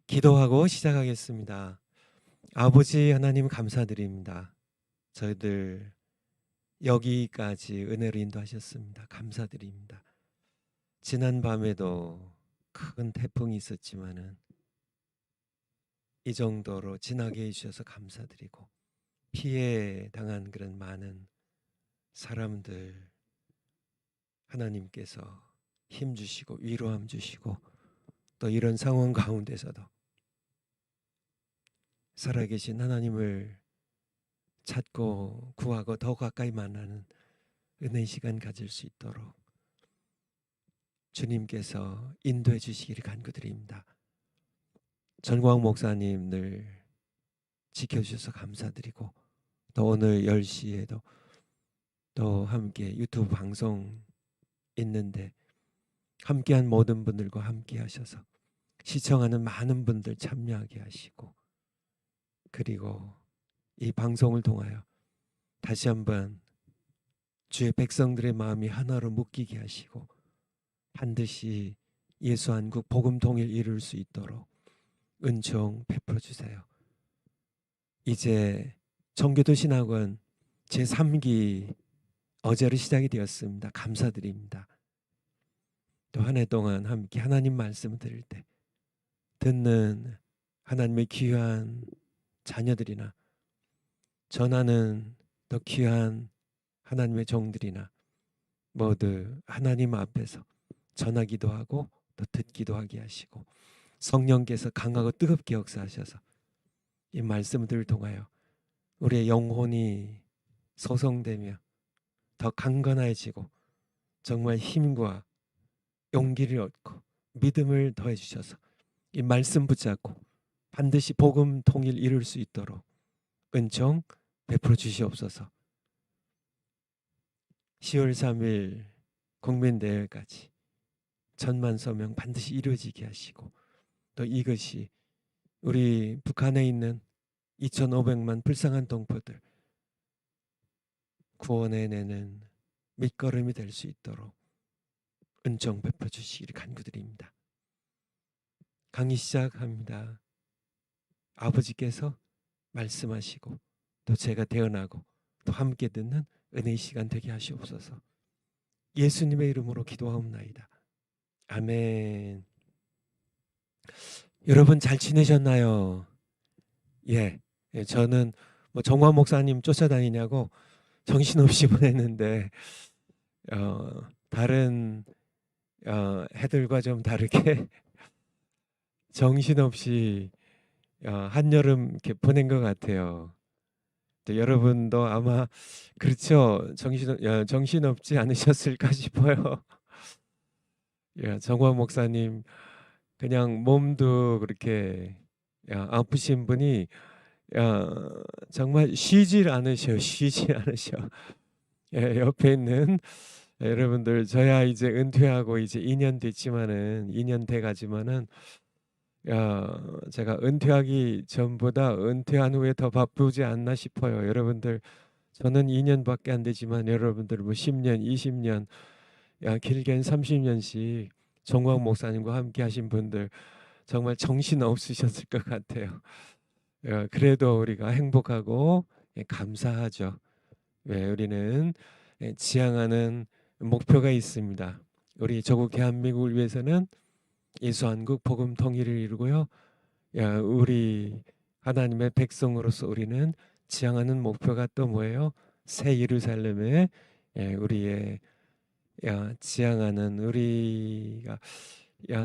기도하고 시작하겠습니다. 아버지 하나님 감사드립니다. 저희들 여기까지 은혜로 인도하셨습니다. 감사드립니다. 지난 밤에도 큰 태풍이 있었지만은 이 정도로 지나게 해주셔서 감사드리고, 피해 당한 그런 많은 사람들 하나님께서 힘 주시고 위로함 주시고, 또 이런 상황 가운데서도 살아계신 하나님을 찾고 구하고 더 가까이 만나는 은혜의 시간 가질 수 있도록 주님께서 인도해 주시기를 간구드립니다. 전광 목사님 늘 지켜주셔서 감사드리고, 또 오늘 10시에도 또 함께 유튜브 방송 있는데 함께한 모든 분들과 함께 하셔서 시청하는 많은 분들 참여하게 하시고, 그리고 이 방송을 통하여 다시 한번 주의 백성들의 마음이 하나로 묶이게 하시고 반드시 예수 한국 복음 통일 이룰 수 있도록 은총 베풀어 주세요. 이제 정교도 신학원 제3기 어제로 시작이 되었습니다. 감사드립니다. 또 한 해 동안 함께 하나님 말씀을 들을 때 듣는 하나님의 귀한 자녀들이나 전하는 더 귀한 하나님의 종들이나 모두 하나님 앞에서 전하기도 하고 또 듣기도 하게 하시고, 성령께서 강하고 뜨겁게 역사하셔서 이 말씀들을 통하여 우리의 영혼이 소성되며 더 강건해지고 정말 힘과 용기를 얻고 믿음을 더해 주셔서 이 말씀 붙잡고 반드시 복음 통일 이룰 수 있도록 은총 베풀어 주시옵소서. 10월 3일 국민대회까지 1000만 서명 반드시 이루어지게 하시고, 또 이것이 우리 북한에 있는 2500만 불쌍한 동포들 구원해 내는 밑거름이 될 수 있도록 은총 베풀어 주시기를 간구드립니다. 강의 시작합니다. 아버지께서 말씀하시고 또 제가 대언하고 또 함께 듣는 은혜의 시간 되게 하시옵소서. 예수님의 이름으로 기도하옵나이다. 아멘. 여러분 잘 지내셨나요? 예, 저는 뭐 정화 목사님 쫓아다니냐고 정신없이 보냈는데 다른 해들과 좀 다르게 정신없이 한여름 이렇게 보낸 것 같아요. 또 여러분도 아마 그렇죠. 정신없지 않으셨을까 싶어요. 정화 목사님 그냥 몸도 그렇게 아프신 분이 정말 쉬질 않으셔. 옆에 있는 여러분들, 저야 이제 은퇴하고 이제 2년 됐지만은 2년 돼 가지만은 제가 은퇴하기 전보다 은퇴한 후에 더 바쁘지 않나 싶어요. 여러분들, 저는 2년밖에 안 되지만 여러분들 뭐 10년, 20년, 길게는 30년씩 정광 목사님과 함께 하신 분들 정말 정신 없으셨을 것 같아요. 그래도 우리가 행복하고 감사하죠. 왜 우리는 지향하는 목표가 있습니다. 우리 조국 대한민국을 위해서는 예수 한국 복음 통일을 이루고요. 우리 하나님의 백성으로서 우리는 지향하는 목표가 또 뭐예요? 새 예루살렘에 우리의 지향하는 우리가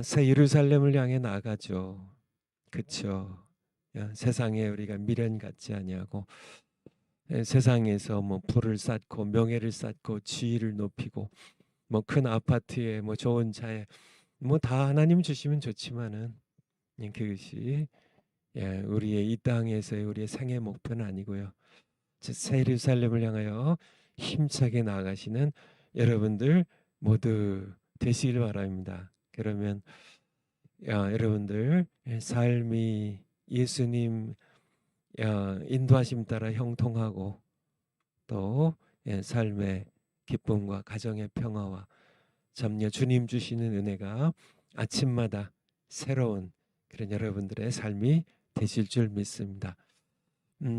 새 예루살렘을 향해 나가죠. 그렇죠. 세상에 우리가 미련 갖지 아니하고 세상에서 뭐 부를 쌓고 명예를 쌓고 지위를 높이고 뭐 큰 아파트에 뭐 좋은 차에 뭐 다 하나님 주시면 좋지만은 그것이 우리의 이 땅에서의 우리의 생애 목표는 아니고요. 새 예루살렘을 향하여 힘차게 나아가시는 여러분들 모두 되시길 바랍니다. 그러면 여러분들 삶이 예수님 인도하심 따라 형통하고 또 삶의 기쁨과 가정의 평화와 잠녀 주님 주시는 은혜가 아침마다 새로운 그런 여러분들의 삶이 되실 줄 믿습니다.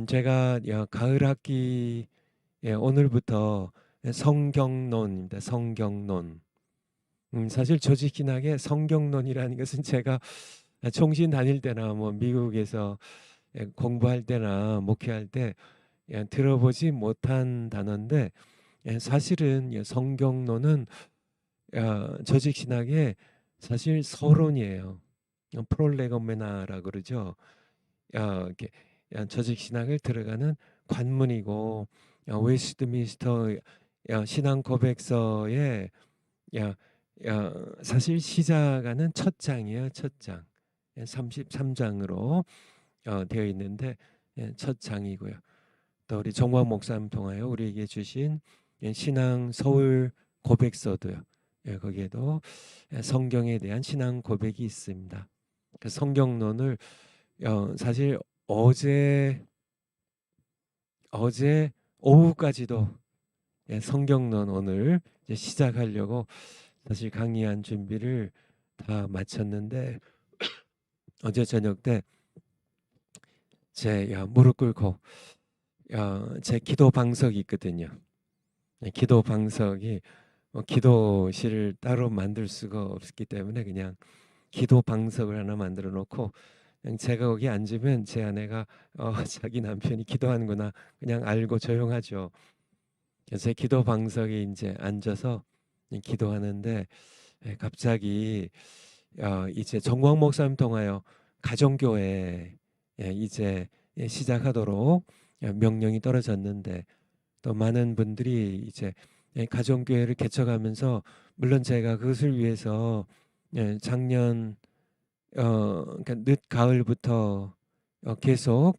제가 가을 학기 오늘부터 성경론입니다. 성경론. 사실 조직신학의 성경론이라는 것은 제가 총신 다닐 때나 뭐 미국에서 공부할 때나 목회할 때 들어보지 못한 단어인데, 사실은 성경론은 조직신학의 사실 서론이에요. 프롤레고메나라 그러죠. 이렇게 조직신학을 들어가는 관문이고, 웨스트민스터 신앙 고백서의 사실 시작하는 첫 장이에요. 첫 장. 33장으로 되어 있는데 첫 장이고요. 또 우리 정광 목사님 통하여 우리에게 주신 신앙 서울 고백서도요. 거기에도 성경에 대한 신앙 고백이 있습니다. 그 성경론을 사실 어제 오후까지도 성경론 오늘 이제 시작하려고 사실 강의한 준비를 다 마쳤는데, 어제 저녁 때 제 무릎 꿇고 제 기도 방석이 있거든요. 기도 방석이 기도실을 따로 만들 수가 없기 때문에 그냥 기도 방석을 하나 만들어 놓고, 그냥 제가 거기 앉으면 제 아내가 자기 남편이 기도하는구나 그냥 알고 조용하죠. 그래서 제 기도 방석에 이제 앉아서 기도하는데, 갑자기 이제 정광 목사님 통하여 가정교회 이제 시작하도록 명령이 떨어졌는데, 또 많은 분들이 이제 가정교회를 개척하면서, 물론 제가 그것을 위해서 작년 그러니까 늦 가을부터 계속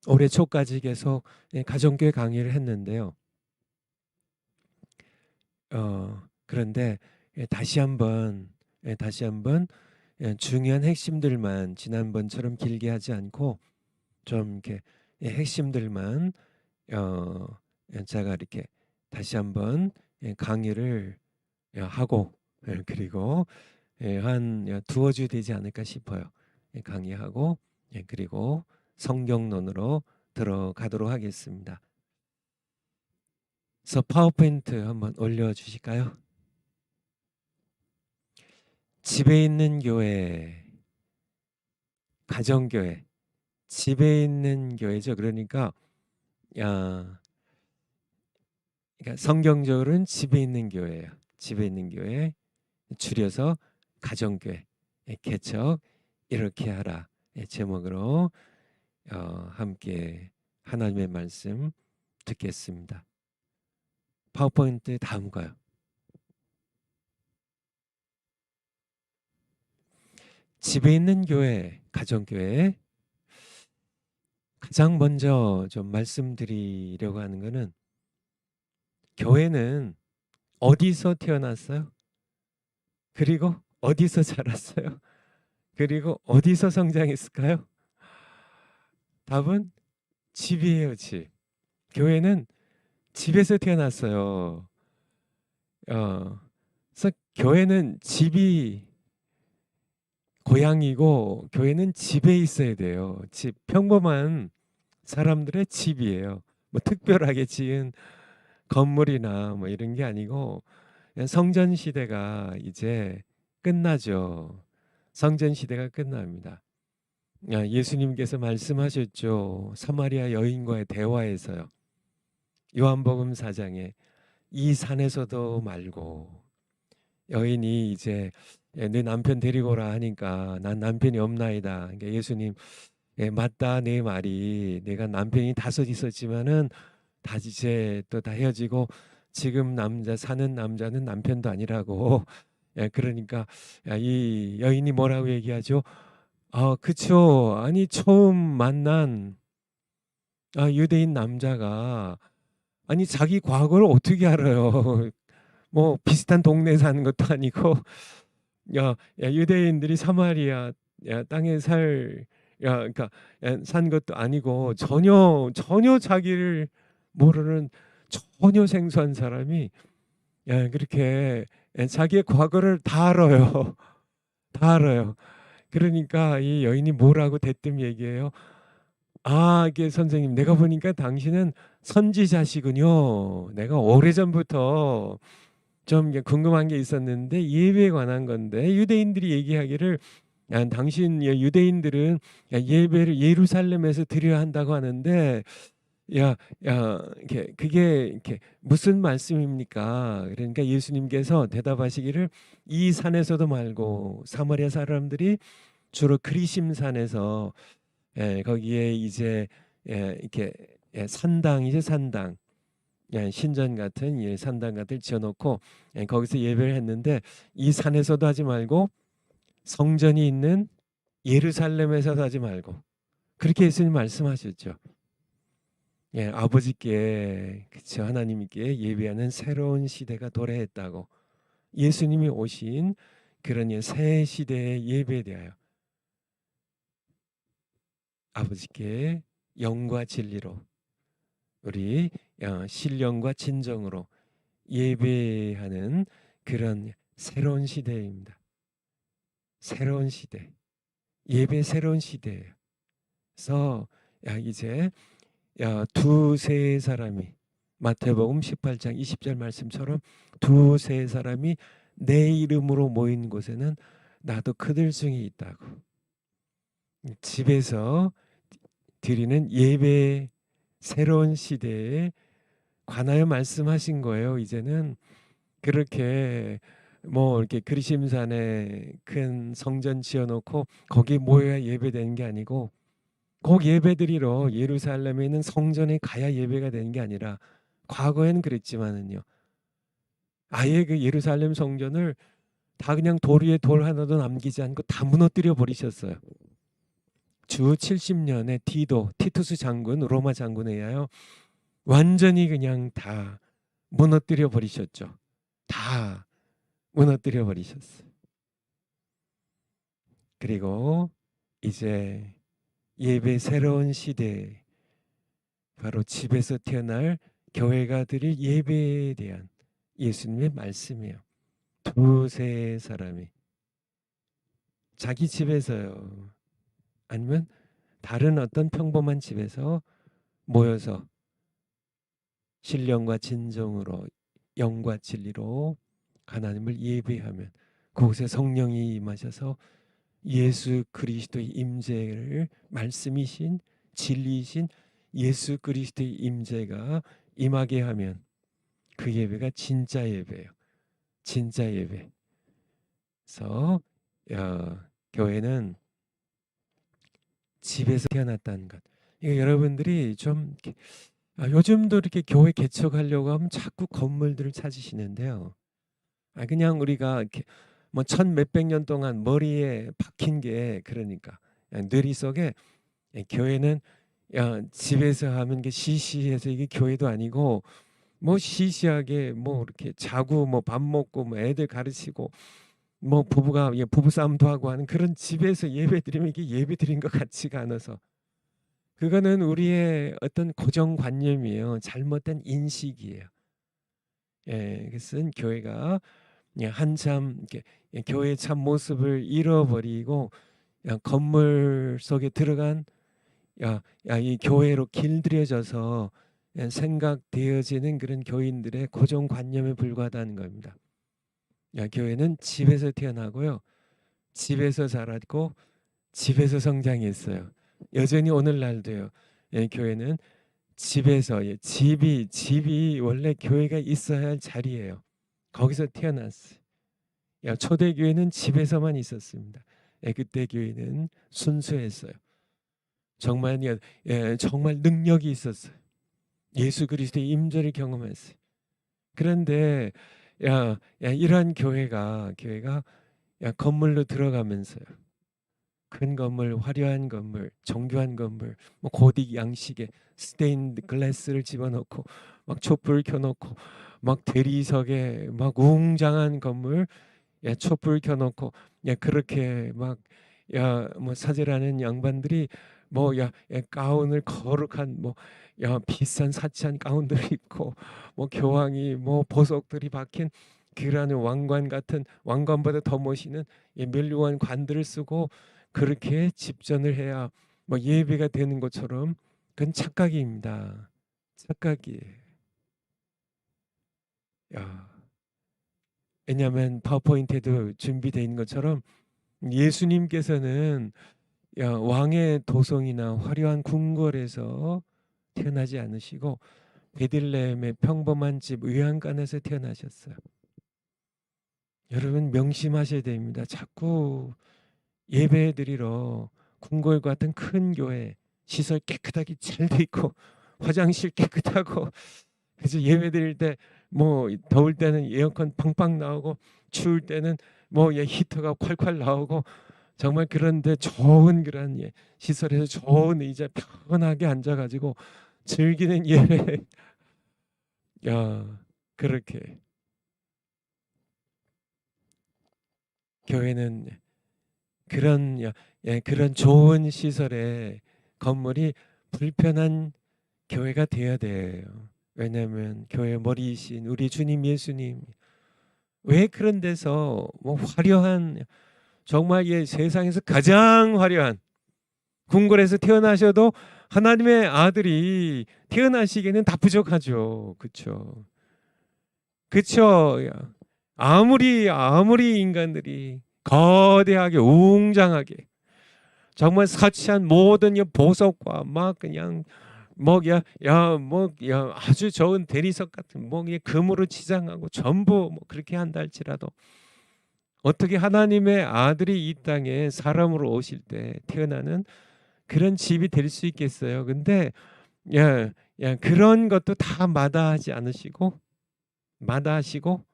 올해 초까지 계속 가정교회 강의를 했는데요. 그런데 다시 한번 중요한 핵심들만 지난번처럼 길게 하지 않고 좀 이렇게 핵심들만 제가 이렇게 다시 한번 강의를 하고, 그리고 한 두어 주 되지 않을까 싶어요. 강의하고 그리고 성경론으로 들어가도록 하겠습니다. 그래서 파워포인트 한번 올려주실까요? 집에 있는 교회, 가정교회, 집에 있는 교회죠. 그러니까 성경적으로는 집에 있는 교회예요. 집에 있는 교회, 줄여서 가정교회, 개척 이렇게 하라 제목으로 함께 하나님의 말씀 듣겠습니다. 파워포인트 다음가요. 집에 있는 교회, 가정교회. 가장 먼저 좀 말씀드리려고 하는 것은, 교회는 어디서 태어났어요? 그리고 어디서 자랐어요? 그리고 어디서 성장했을까요? 답은 집이에요. 집. 교회는 집에서 태어났어요. 그래서 교회는 집이 고향이고, 교회는 집에 있어야 돼요. 집, 평범한 사람들의 집이에요. 뭐 특별하게 지은 건물이나 뭐 이런 게 아니고, 성전 시대가 이제 끝나죠. 성전 시대가 끝납니다. 예수님께서 말씀하셨죠. 사마리아 여인과의 대화에서요. 요한복음 4장에 이 산에서도 말고, 여인이 이제 내 남편 데리고 오라 하니까 난 남편이 없나이다. 그러니까 예수님, 맞다 내 말이, 내가 남편이 5 있었지만은 다 이제 또 다 헤어지고 지금 사는 남자는 남편도 아니라고. 그러니까 이 여인이 뭐라고 얘기하죠? 그쵸. 아니 처음 만난 유대인 남자가 아니 자기 과거를 어떻게 알아요? 뭐 비슷한 동네에 사는 것도 아니고, 유대인들이 사마리아 땅에 그러니까 산 것도 아니고, 전혀 자기를 모르는 전혀 생소한 사람이 그렇게 자기의 과거를 다 알아요. 다 알아요. 그러니까 이 여인이 뭐라고 대뜸 얘기해요. 아, 이게 선생님, 내가 보니까 당신은 선지자시군요. 내가 오래전부터 좀 이게 궁금한 게 있었는데 예배에 관한 건데 유대인들이 얘기하기를 당신 유대인들은 예배를 예루살렘에서 드려야 한다고 하는데 야, 이렇게 그게 이렇게 무슨 말씀입니까? 그러니까 예수님께서 대답하시기를 이 산에서도 말고 사마리아 사람들이 주로 그리심산에서 거기에 이제 이렇게 산당이죠, 산당. 신전 같은 산당 같은 지어놓고 거기서 예배를 했는데 이 산에서도 하지 말고 성전이 있는 예루살렘에서도 하지 말고 그렇게 예수님 말씀하셨죠. 아버지께 그쵸 하나님께 예배하는 새로운 시대가 도래했다고 예수님이 오신 그런 새 시대의 예배에 대하여 아버지께 영과 진리로 우리 신령과 진정으로 예배하는 그런 새로운 시대입니다. 새로운 시대, 예배 새로운 시대예요. 그래서 이제 두세 사람이 마태복음 18장 20절 말씀처럼 두세 사람이 내 이름으로 모인 곳에는 나도 그들 중에 있다고. 집에서 드리는 예배 새로운 시대에 관하여 말씀하신 거예요. 이제는 그렇게 뭐 이렇게 그리심산에 큰 성전 지어놓고 거기 모여야 예배되는 게 아니고 꼭 예배드리러 예루살렘에 있는 성전에 가야 예배가 되는 게 아니라 과거에는 그랬지만은요. 아예 그 예루살렘 성전을 다 그냥 돌 위에 돌 하나도 남기지 않고 다 무너뜨려 버리셨어요. 주 70년에 티투스 장군, 로마 장군에 의하여 완전히 그냥 다 무너뜨려 버리셨죠. 다 무너뜨려 버리셨어요. 그리고 이제 예배 새로운 시대 바로 집에서 태어날 교회가 드릴 예배에 대한 예수님의 말씀이에요. 두세 사람이 자기 집에서요. 아니면 다른 어떤 평범한 집에서 모여서 신령과 진정으로 영과 진리로 하나님을 예배하면 그곳에 성령이 임하셔서 예수 그리스도의 임재를 말씀이신 진리이신 예수 그리스도의 임재가 임하게 하면 그 예배가 진짜 예배예요. 진짜 예배. 그래서 교회는 집에서 태어났다는 것. 이거 여러분들이 좀 요즘도 이렇게 교회 개척하려고 하면 자꾸 건물들을 찾으시는데요. 그냥 우리가 이렇게 뭐 천 몇백 년 동안 머리에 박힌 게 그러니까 뇌리 속에 교회는 집에서 하면 게 시시해서 이게 교회도 아니고 뭐 시시하게 뭐 이렇게 자고 뭐 밥 먹고 뭐 애들 가르치고 뭐 부부가 부부 싸움도 하고 하는 그런 집에서 예배 드리면 이게 예배 드린 것 같지가 않아서 그거는 우리의 어떤 고정관념이에요. 잘못된 인식이에요. 그것은 교회가 한참 이렇게 교회의 참 모습을 잃어버리고 건물 속에 들어간 이 교회로 길들여져서 생각되어지는 그런 교인들의 고정관념에 불과하다는 겁니다. 교회는 집에서 태어나고요. 집에서 자랐고 집에서 성장했어요. 여전히 오늘날도요. 교회는 집에서 집이 원래 교회가 있어야 할 자리예요. 거기서 태어났어요. 초대교회는 집에서만 있었습니다. 그때 교회는 순수했어요. 정말 정말 능력이 있었어요. 예수 그리스도의 임재를 경험했어요. 그런데 이러한 교회가 건물로 들어가면서요. 큰 건물, 화려한 건물, 정교한 건물, 뭐 고딕 양식의 스테인드 글라스를 집어넣고 막 촛불 켜놓고 막 대리석에 막 웅장한 건물, 촛불 켜놓고 그렇게 막 뭐 사제라는 양반들이 뭐 가운을 거룩한 뭐 비싼 사치한 가운들을 입고 뭐 교황이 뭐 보석들이 박힌 그러한 왕관 같은 왕관보다 더 멋있는 멸류관 관들을 쓰고 그렇게 집전을 해야 뭐 예배가 되는 것처럼 그건 착각입니다. 착각이에요. 야, 왜냐하면 파워포인트에도 준비되어 있는 것처럼 예수님께서는 왕의 도성이나 화려한 궁궐에서 태어나지 않으시고 베들레헴의 평범한 집 외양간에서 태어나셨어요. 여러분 명심하셔야 됩니다. 자꾸 예배드리러 궁궐 같은 큰 교회 시설 깨끗하게 잘 돼 있고 화장실 깨끗하고 그래서 예배드릴 때 뭐 더울 때는 에어컨 팡팡 나오고 추울 때는 뭐 히터가 콸콸 나오고 정말 그런데 좋은 그런 시설에서 좋은 의자 편하게 앉아가지고 즐기는 예배. 야, 그렇게 교회는 그런 그런 좋은 시설의 건물이 불편한 교회가 돼야 돼요. 왜냐하면 교회 머리이신 우리 주님 예수님 왜 그런 데서 뭐 화려한 정말 세상에서 가장 화려한 궁궐에서 태어나셔도 하나님의 아들이 태어나시기에는 다 부족하죠. 그렇죠? 그렇죠? 아무리 인간들이 거대하게 웅장하게 정말 사치한 모든 보석과 막 그냥 아주 좋은 대리석 같은 금으로 치장하고 전부 그렇게 한다 할지라도 어떻게 하나님의 아들이 이 땅에 사람으로 오실 때 태어나는 그런 집이 될 수 있겠어요? 근데 그런 것도 다 마다하지 않으시고 마다하시고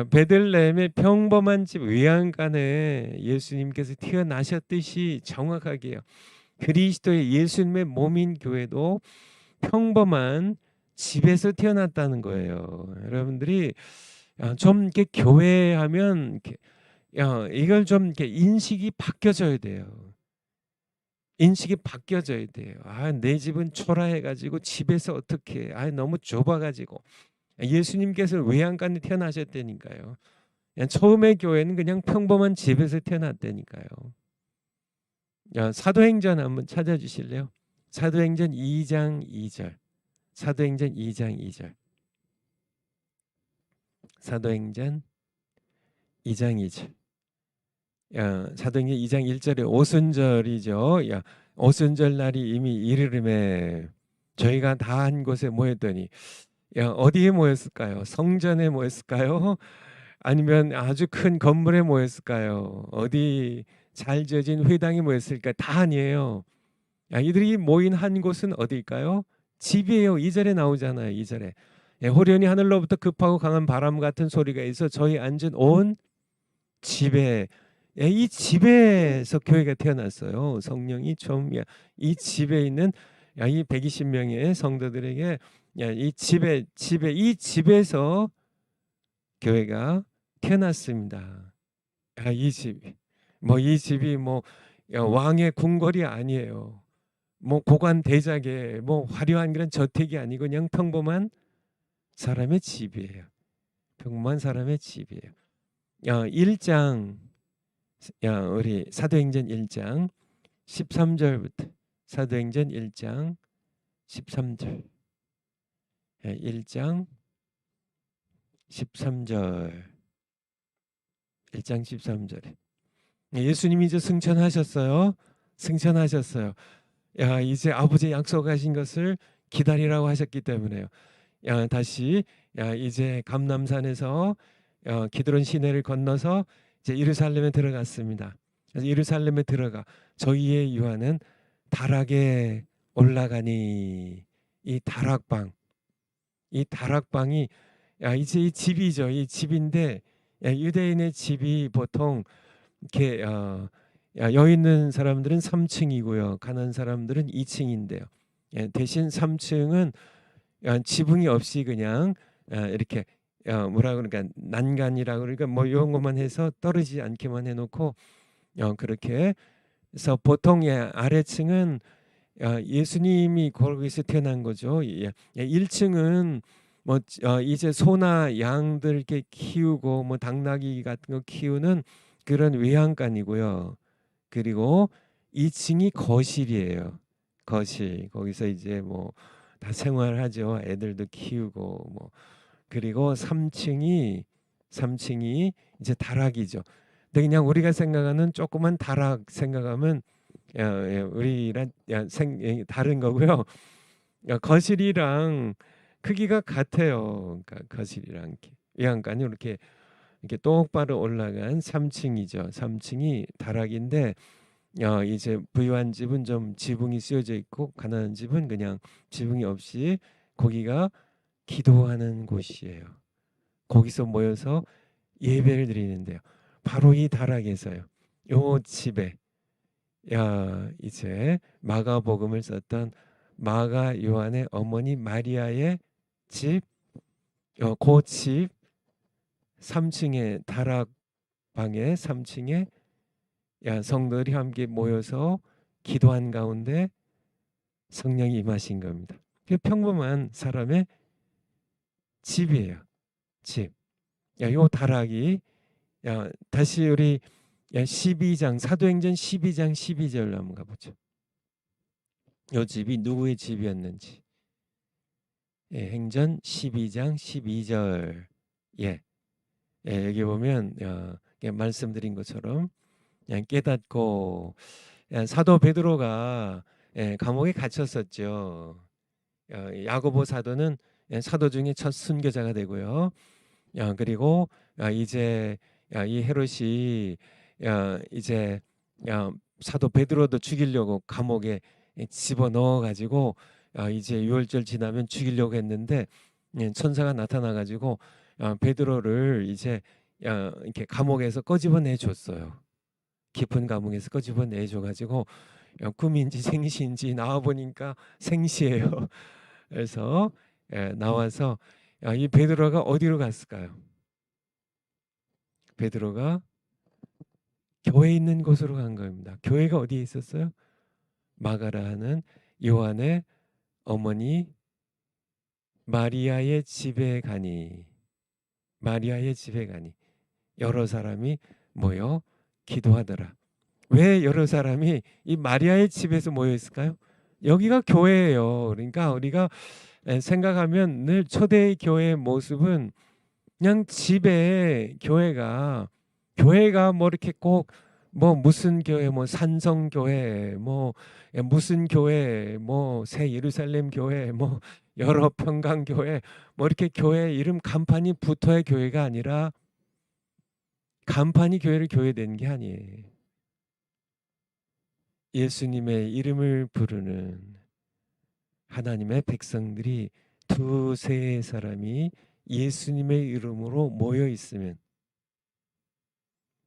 베들레헴의 평범한 집 외양간에 예수님께서 태어나셨듯이 정확하게요. 그리스도의 예수님의 몸인 교회도 평범한 집에서 태어났다는 거예요. 여러분들이 좀 이렇게 교회하면 이걸 좀 이렇게 인식이 바뀌어져야 돼요. 인식이 바뀌어져야 돼요. 내 집은 초라해가지고 집에서 어떻게 너무 좁아가지고 예수님께서 외양간에 태어나셨다니까요. 처음에 교회는 그냥 평범한 집에서 태어났다니까요. 사도행전 한번 찾아주실래요? 사도행전 2장 2절. 사도행전 2장 2절. 사도행전 2장 2절. 사도행전 2장 1절에 오순절이죠. 오순절 날이 이미 이르름에 저희가 다 한 곳에 모였더니 어디에 모였을까요? 성전에 모였을까요? 아니면 아주 큰 건물에 모였을까요? 어디 잘 지어진 회당에 모였을까? 다 아니에요. 이들이 모인 한 곳은 어디일까요? 집이에요. 2절에 나오잖아요. 2절에 호련히 하늘로부터 급하고 강한 바람 같은 소리가 있어 저희 앉은 온 집에 이 집에서 교회가 태어났어요. 성령이 좀 이 집에 있는 이 120명의 성도들에게 이 집에서 교회가 태어났습니다. 이 집이 왕의 궁궐이 아니에요. 고관 대작의 화려한 그런 저택이 아니고 그냥 평범한 사람의 집이에요. 평범한 사람의 집이에요. 1장 우리 사도행전 1장 13절부터 사도행전 1장 13절 1장 13절 1장 13절에 예수님이 이제 승천하셨어요. 이제 아버지 약속하신 것을 기다리라고 하셨기 때문에요. 다시 이제 감람산에서 기드론 시내를 건너서 이제 예루살렘에 들어갔습니다. 그래서 예루살렘에 들어가 저희의 유하는 다락에 올라가니 이 다락방이 이제 이 집이죠. 이 집인데 유대인의 집이 보통 이렇게 여기 있는 사람들은 3층이고요. 가난한 사람들은 2층인데요. 대신 3층은 지붕이 없이 그냥 이렇게 뭐라 그러니까 난간이라고 그러니까 이런 것만 해서 떨어지지 않게만 해놓고 그렇게 해서 보통 아래층은 예수님이 거기서 태어난 거죠. 1층은 이제 소나 양들 이렇게 키우고 당나귀 같은 거 키우는 그런 외양간이고요. 그리고 2층이 거실이에요. 거실. 거기서 이제 뭐 다 생활하죠. 애들도 키우고 뭐. 그리고 3층이 이제 다락이죠. 근데 그냥 우리가 생각하는 조그만 다락 생각하면 우리랑 다른 거고요. 거실이랑 크기가 같아요. 그러니까 거실이랑 외양간이 이렇게 똑바로 올라간 3층이죠. 3층이 다락인데 이제 부유한 집은 좀 지붕이 씌워져 있고 가난한 집은 그냥 지붕이 없이 거기가 기도하는 곳이에요. 거기서 모여서 예배를 드리는데요. 바로 이 다락에서요. 요 집에 이제 마가복음을 썼던 마가 요한의 어머니 마리아의 집, 그 집 3층에 다락방에 3층에 성도들이 함께 모여서 기도한 가운데 성령이 임하신 겁니다. 그 평범한 사람의 집이에요. 집. 요 다락이 다시 우리 12장 사도행전 12장 12절로 한번 가보죠. 요 집이 누구의 집이었는지. 행전 12장 12절. 여기 보면 말씀드린 것처럼 깨닫고 사도 베드로가 감옥에 갇혔었죠. 야고보 사도는 사도 중에 첫 순교자가 되고요. 그리고 이제 이 헤롯이 이제 사도 베드로도 죽이려고 감옥에 집어넣어 가지고 이제 유월절 지나면 죽이려고 했는데 천사가 나타나 가지고 베드로를 이제 이렇게 감옥에서 꺼집어내 줬어요. 깊은 감옥에서 꺼집어내 줘 가지고 꿈인지 생시인지 나와 보니까 생시예요. 그래서 나와서 이 베드로가 어디로 갔을까요? 베드로가 교회 있는 곳으로 간 겁니다. 교회가 어디에 있었어요? 마가라 하는 요한의 어머니 마리아의 집에 가니 여러 사람이 모여 기도하더라. 왜 여러 사람이 이 마리아의 집에서 모여 있을까요? 여기가 교회예요. 그러니까 우리가 생각하면 늘 초대의 교회의 모습은 그냥 집에 교회가 뭐 이렇게 꼭 뭐 무슨 교회 뭐 산성 교회 뭐 무슨 교회 뭐 새 예루살렘 교회 뭐 여러 평강 교회 뭐 이렇게 교회 이름 간판이 붙어야 교회가 아니라 간판이 교회를 교회된 게 아니에요. 예수님의 이름을 부르는 하나님의 백성들이 두세 사람이 예수님의 이름으로 모여 있으면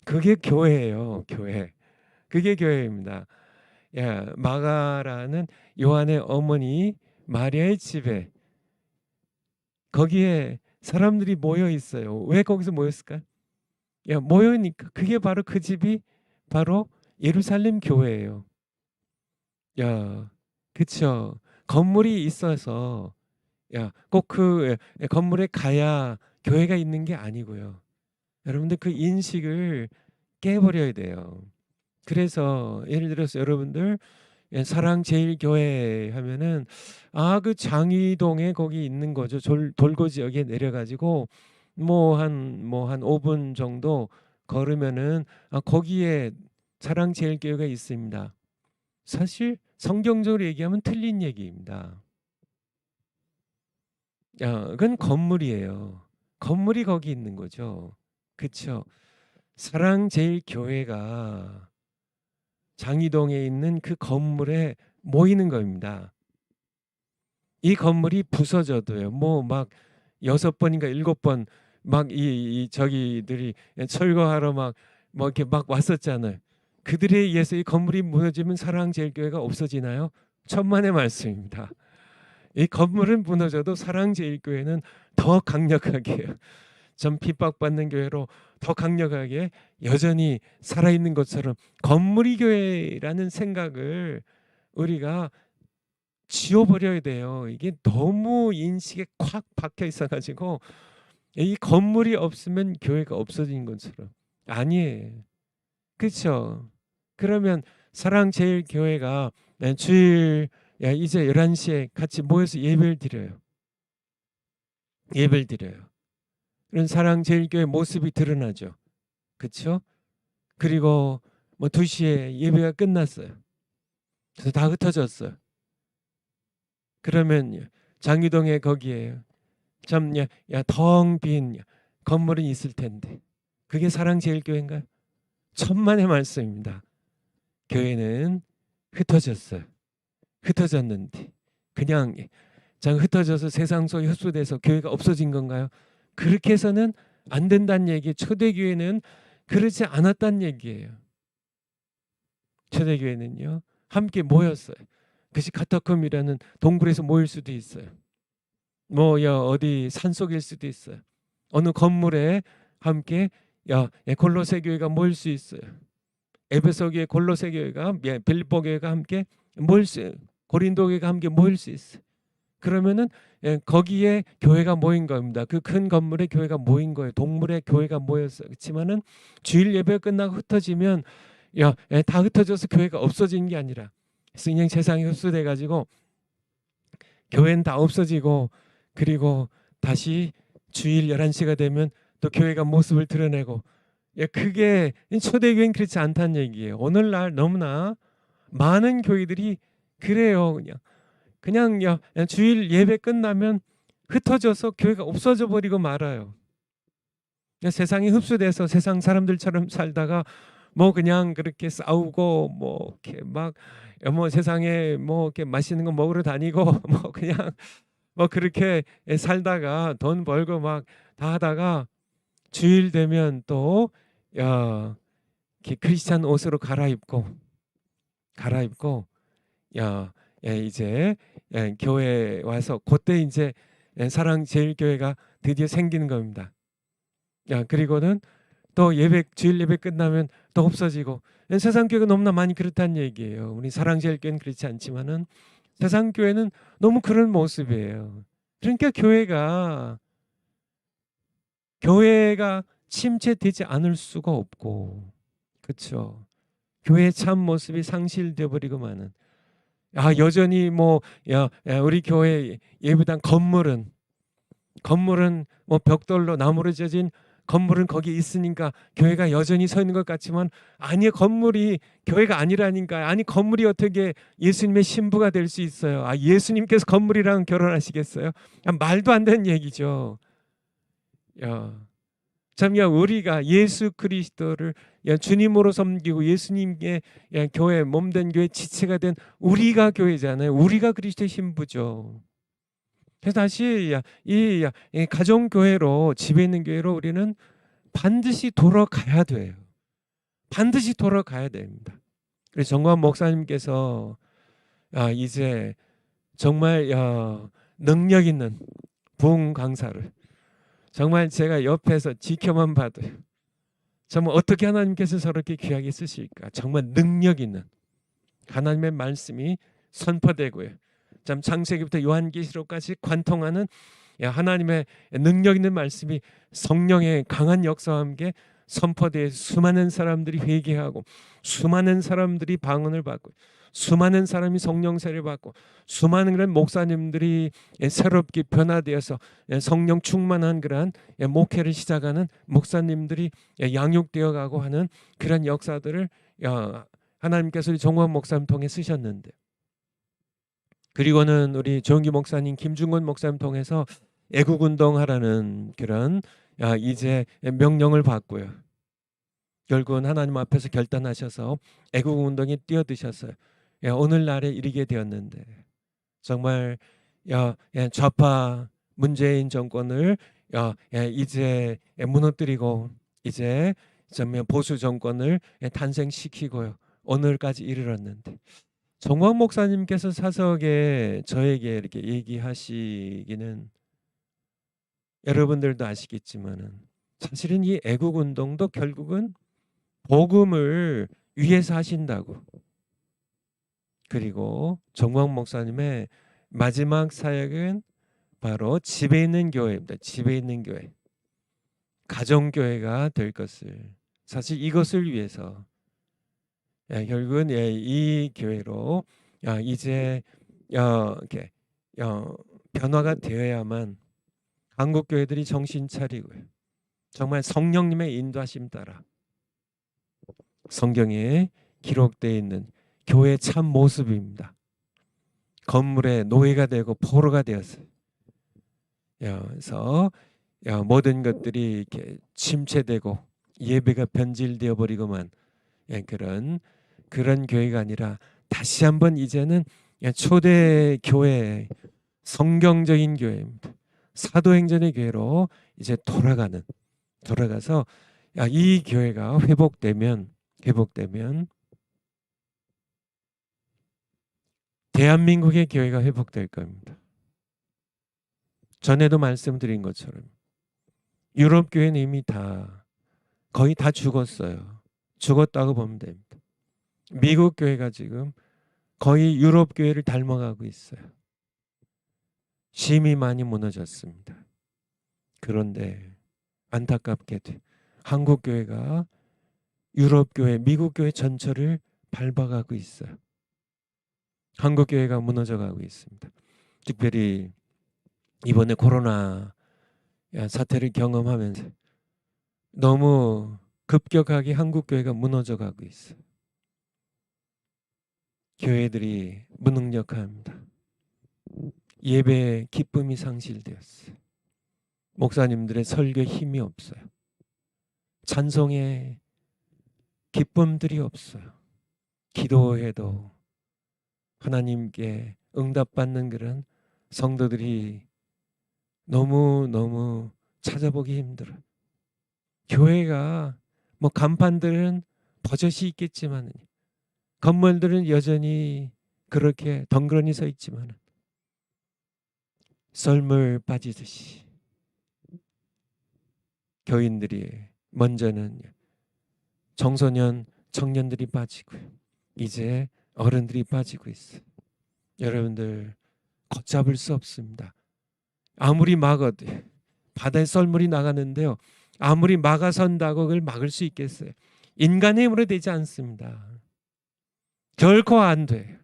그게 교회예요. 교회. 그게 교회입니다. 마가라는 요한의 어머니 마리아의 집에 거기에 사람들이 모여 있어요. 왜 거기서 모였을까요? 모여니까 그게 바로 그 집이 바로 예루살렘 교회예요. 그쵸. 건물이 있어서 꼭 그 건물에 가야 교회가 있는 게 아니고요. 여러분들 그 인식을 깨버려야 돼요. 그래서 예를 들어서 여러분들 사랑제일교회 하면은 그 장위동에 거기 있는 거죠. 돌고 지역에 내려가지고 뭐 한 5분 정도 걸으면은 거기에 사랑제일교회가 있습니다. 사실 성경적으로 얘기하면 틀린 얘기입니다. 그건 건물이에요. 건물이 거기 있는 거죠. 그쵸? 사랑제일교회가 장이동에 있는 그 건물에 모이는 겁니다. 이 건물이 부서져도요. 뭐 막 6번인가 7번 막 이 저기들이 철거하러 막 뭐 이렇게 막 왔었잖아요. 그들에 의해서 이 건물이 무너지면 사랑제일교회가 없어지나요? 천만의 말씀입니다. 이 건물은 무너져도 사랑제일교회는 더 강력하게 전 핍박받는 교회로 더 강력하게 여전히 살아있는 것처럼 건물이 교회라는 생각을 우리가 지워버려야 돼요. 이게 너무 인식에 콱 박혀 있어가지고 이 건물이 없으면 교회가 없어진 것처럼 아니에요. 그렇죠. 그러면 사랑제일교회가 주일 이제 11시에 같이 모여서 예배를 드려요. 예배를 드려요. 그런 사랑제일교회 모습이 드러나죠. 그렇죠? 그리고 뭐 2시에 예배가 끝났어요. 그래서 다 흩어졌어요. 그러면 장유동에 거기에 참 텅 빈 건물은 있을 텐데 그게 사랑제일교회인가요? 천만의 말씀입니다. 교회는 흩어졌어요. 흩어졌는데 그냥 흩어져서 세상 속에 흡수돼서 교회가 없어진 건가요? 그렇게 해서는 안 된다는 얘기예요. 초대교회는 그렇지 않았다는 얘기예요. 초대교회는요 함께 모였어요. 그것이 카타콤이라는 동굴에서 모일 수도 있어요. 뭐 어디 산속일 수도 있어요. 어느 건물에 함께 골로새 교회가 모일 수 있어요. 에베소 교회, 골로새 교회가, 빌립보 교회가 함께 모일 수, 고린도 교회가 함께 모일 수 있어요. 그러면은 거기에 교회가 모인 겁니다. 그 큰 건물에 교회가 모인 거예요. 동물에 교회가 모였어요. 그렇지만은 주일 예배 끝나고 흩어지면 다 흩어져서 교회가 없어진 게 아니라 그냥 세상에 흡수돼 가지고 교회는 다 없어지고 그리고 다시 주일 11시가 되면 또 교회가 모습을 드러내고 그게 초대교회는 그렇지 않다는 얘기예요. 오늘날 너무나 많은 교회들이 그래요. 그냥 주일 예배 끝나면 흩어져서 교회가 없어져 버리고 말아요. 세상에 흡수돼서 세상 사람들처럼 살다가 뭐 그냥 그렇게 싸우고 뭐 이렇게 막 뭐 세상에 뭐 이렇게 맛있는 거 먹으러 다니고 뭐 그냥 뭐 그렇게 살다가 돈 벌고 막 다 하다가 주일 되면 또 이렇게 크리스찬 옷으로 갈아입고 이제 교회 와서 그때 이제 사랑제일교회가 드디어 생기는 겁니다. 그리고는 또 주일 예배 끝나면 또 없어지고 세상 교회가 너무나 많이 그렇다는 얘기예요. 우리 사랑제일교회는 그렇지 않지만은 세상 교회는 너무 그런 모습이에요. 그러니까 교회가 침체되지 않을 수가 없고, 그렇죠. 교회의 참 모습이 상실되어 버리고 마는. 여전히 뭐 우리 교회 예배당 건물은 뭐 벽돌로 나무로 지어진 건물은 거기 있으니까 교회가 여전히 서 있는 것 같지만 아니 건물이 교회가 아니라니까. 아니 건물이 어떻게 예수님의 신부가 될 수 있어요? 예수님께서 건물이랑 결혼하시겠어요? 말도 안 되는 얘기죠. 참 우리가 예수 그리스도를 주님으로 섬기고 예수님의 교회 몸된 교회 지체가 된 우리가 교회잖아요. 우리가 그리스도의 신부죠. 그래서 다시 이 가정 교회로 집에 있는 교회로 우리는 반드시 돌아가야 돼요. 반드시 돌아가야 됩니다. 그래서 정관 목사님께서 이제 정말 능력 있는 부흥 강사를 정말 제가 옆에서 지켜만 봐도 정말 어떻게 하나님께서 저렇게 귀하게 쓰실까. 정말 능력 있는 하나님의 말씀이 선포되고요. 참 창세기부터 요한계시록까지 관통하는 하나님의 능력 있는 말씀이 성령의 강한 역사와 함께 선포되어 수많은 사람들이 회개하고 수많은 사람들이 방언을 받고 수많은 사람이 성령 세례를 받고 수많은 그런 목사님들이 새롭게 변화되어서 성령 충만한 그러한 목회를 시작하는 목사님들이 양육되어 가고 하는 그런 역사들을 하나님께서 우리 정광 목사님 통해 쓰셨는데, 그리고는 우리 조은기 목사님, 김중건 목사님 통해서 애국운동하라는 그런 이제 명령을 받고요. 결국은 하나님 앞에서 결단하셔서 애국운동에 뛰어드셨어요. 오늘날에 이르게 되었는데 정말 좌파 문재인 정권을 이제 무너뜨리고 이제 보수 정권을 탄생시키고요. 오늘까지 이르렀는데 정광 목사님께서 사석에 저에게 이렇게 얘기하시기는 여러분들도 아시겠지만은 사실은 이 애국 운동도 결국은 복음을 위해서 하신다고. 그리고 정광 목사님의 마지막 사역은 바로 집에 있는 교회입니다. 집에 있는 교회, 가정교회가 될 것을, 사실 이것을 위해서 결국은 이 교회로 이제 이렇게 변화가 되어야만 한국 교회들이 정신 차리고요. 정말 성령님의 인도하심 따라 성경에 기록되어 있는 교회의 참 모습입니다. 건물의 노예가 되고 포로가 되었어요. 그래서 모든 것들이 이렇게 침체되고 예배가 변질되어 버리고만 그런 교회가 아니라 다시 한번 이제는 초대 교회, 성경적인 교회입니다. 사도행전의 교회로 이제 돌아가서 이 교회가 회복되면 대한민국의 교회가 회복될 겁니다. 전에도 말씀드린 것처럼 유럽 교회는 이미 거의 다 죽었어요. 죽었다고 보면 됩니다. 미국 교회가 지금 거의 유럽 교회를 닮아가고 있어요. 심히 많이 무너졌습니다. 그런데 안타깝게도 한국 교회가 유럽 교회, 미국 교회 전체를 밟아가고 있어요. 한국 교회가 무너져가고 있습니다. 특별히 이번에 코로나 사태를 경험하면서 너무 급격하게 한국 교회가 무너져가고 있어요. 교회들이 무능력합니다. 예배의 기쁨이 상실되었어요. 목사님들의 설교에 힘이 없어요. 찬송의 기쁨들이 없어요. 기도해도 하나님께 응답받는 그런 성도들이 너무 찾아보기 힘들어요. 교회가 뭐 간판들은 버젓이 있겠지만 건물들은 여전히 그렇게 덩그러니 서 있지만 썰물 빠지듯이 교인들이 먼저는 청소년 청년들이 빠지고요. 이제 어른들이 빠지고 있어요. 여러분들 걷잡을 수 없습니다. 아무리 막아도 바다에 썰물이 나가는데요. 아무리 막아선다고 그걸 막을 수 있겠어요? 인간의 힘으로 되지 않습니다. 결코 안 돼요.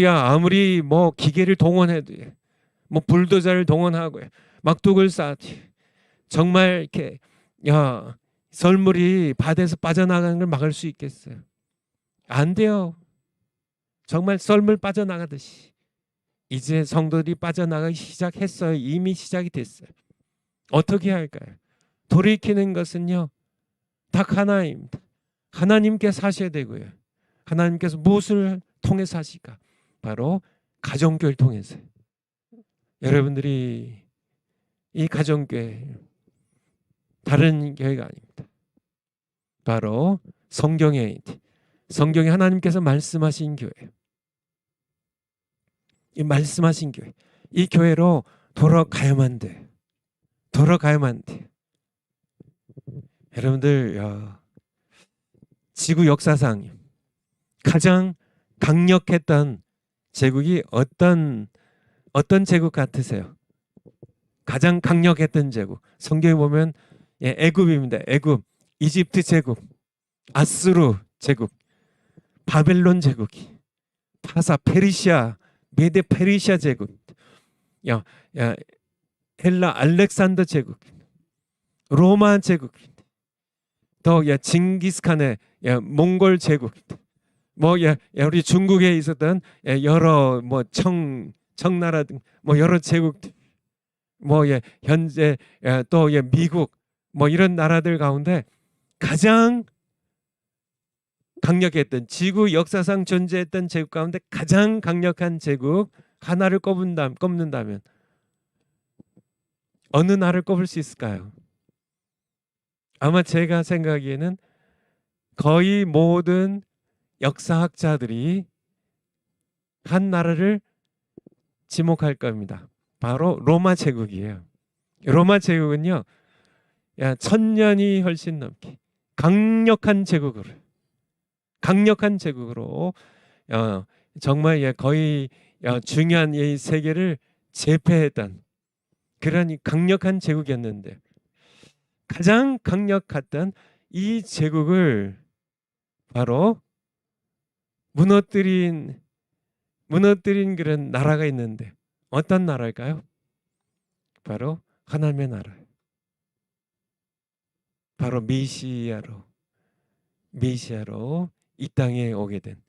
아무리 기계를 동원해도 불도저를 동원하고 막둑을 쌓아도 정말 이렇게 썰물이 바다에서 빠져나가는 걸 막을 수 있겠어요? 안 돼요. 정말 썰물 빠져나가듯이 이제 성도들이 빠져나가기 시작했어요. 이미 시작이 됐어요. 어떻게 할까요? 돌이키는 것은요, 딱 하나입니다. 하나님께 사셔야 되고요. 하나님께서 무엇을 통해서 하실까? 바로 가정교회를 통해서. 여러분들이 이 가정교회 다른 교회가 아닙니다. 바로 성경에 하나님께서 말씀하신 교회, 이 말씀하신 교회, 이 교회로 돌아가야만 돼. 여러분들 지구 역사상 가장 강력했던 제국이 어떤 제국 같으세요? 가장 강력했던 제국. 성경에 보면 애굽입니다. 애굽, 이집트 제국, 아수르 제국, 바벨론 제국이, 파사, 페르시아, 메데 페르시아 제국, 헬라 알렉산더 제국, 로마 제국, 또 징기스칸의 몽골 제국, 우리 중국에 있었던 여러 청나라 등 여러 제국들, 현재 또 미국 이런 나라들 가운데 가장 강력했던, 지구 역사상 존재했던 제국 가운데 가장 강력한 제국 하나를 꼽는다면 어느 나라를 꼽을 수 있을까요? 아마 제가 생각하기에는 거의 모든 역사학자들이 한 나라를 지목할 겁니다. 바로 로마 제국이에요. 로마 제국은요, 1000년이 훨씬 넘게 강력한 제국으로 정말 거의 중요한 이 세계를 제패했던 그런 강력한 제국이었는데, 가장 강력했던 이 제국을 바로 무너뜨린 그런 나라가 있는데 어떤 나라일까요? 바로 하나님의 나라. 바로 메시아로 이 땅에 오게 된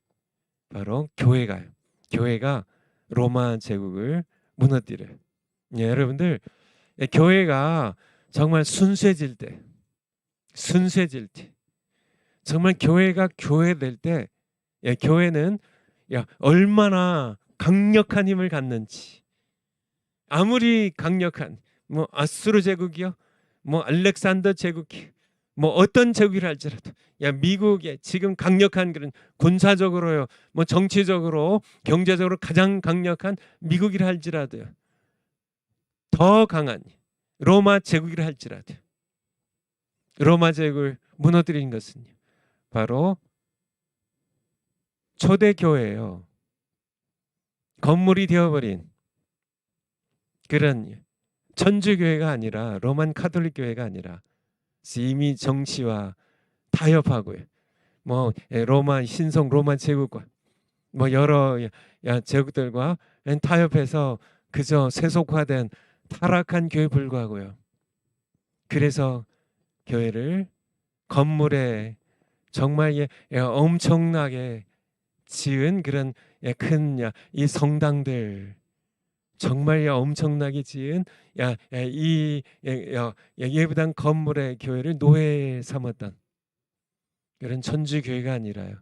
바로 교회가 로마 제국을 무너뜨려요. 예, 여러분들 교회가 정말 순수해질 때 정말 교회가 교회될 때 교회는 얼마나 강력한 힘을 갖는지, 아무리 강력한 뭐 아수르 제국이요, 뭐 알렉산더 제국이, 뭐 어떤 제국이라 할지라도 미국의 지금 강력한 그런 군사적으로요, 뭐 정치적으로 경제적으로 가장 강력한 미국이라 할지라도요, 더 강한 로마 제국이라 할지라도 로마 제국을 무너뜨린 것은 바로 초대교회예요. 건물이 되어버린 그런 천주교회가 아니라, 로만 카톨릭 교회가 아니라 이미 정치와 타협하고요, 뭐 로마 신성 로마 제국과 뭐 여러 제국들과 타협해서 그저 세속화된 타락한 교회에 불과하고요. 그래서 교회를 건물에 정말 엄청나게 지은 그런 큰 이 성당들, 정말 엄청나게 지은 이 예배당 건물의 교회를 노예 삼았던 그런 천주 교회가 아니라요,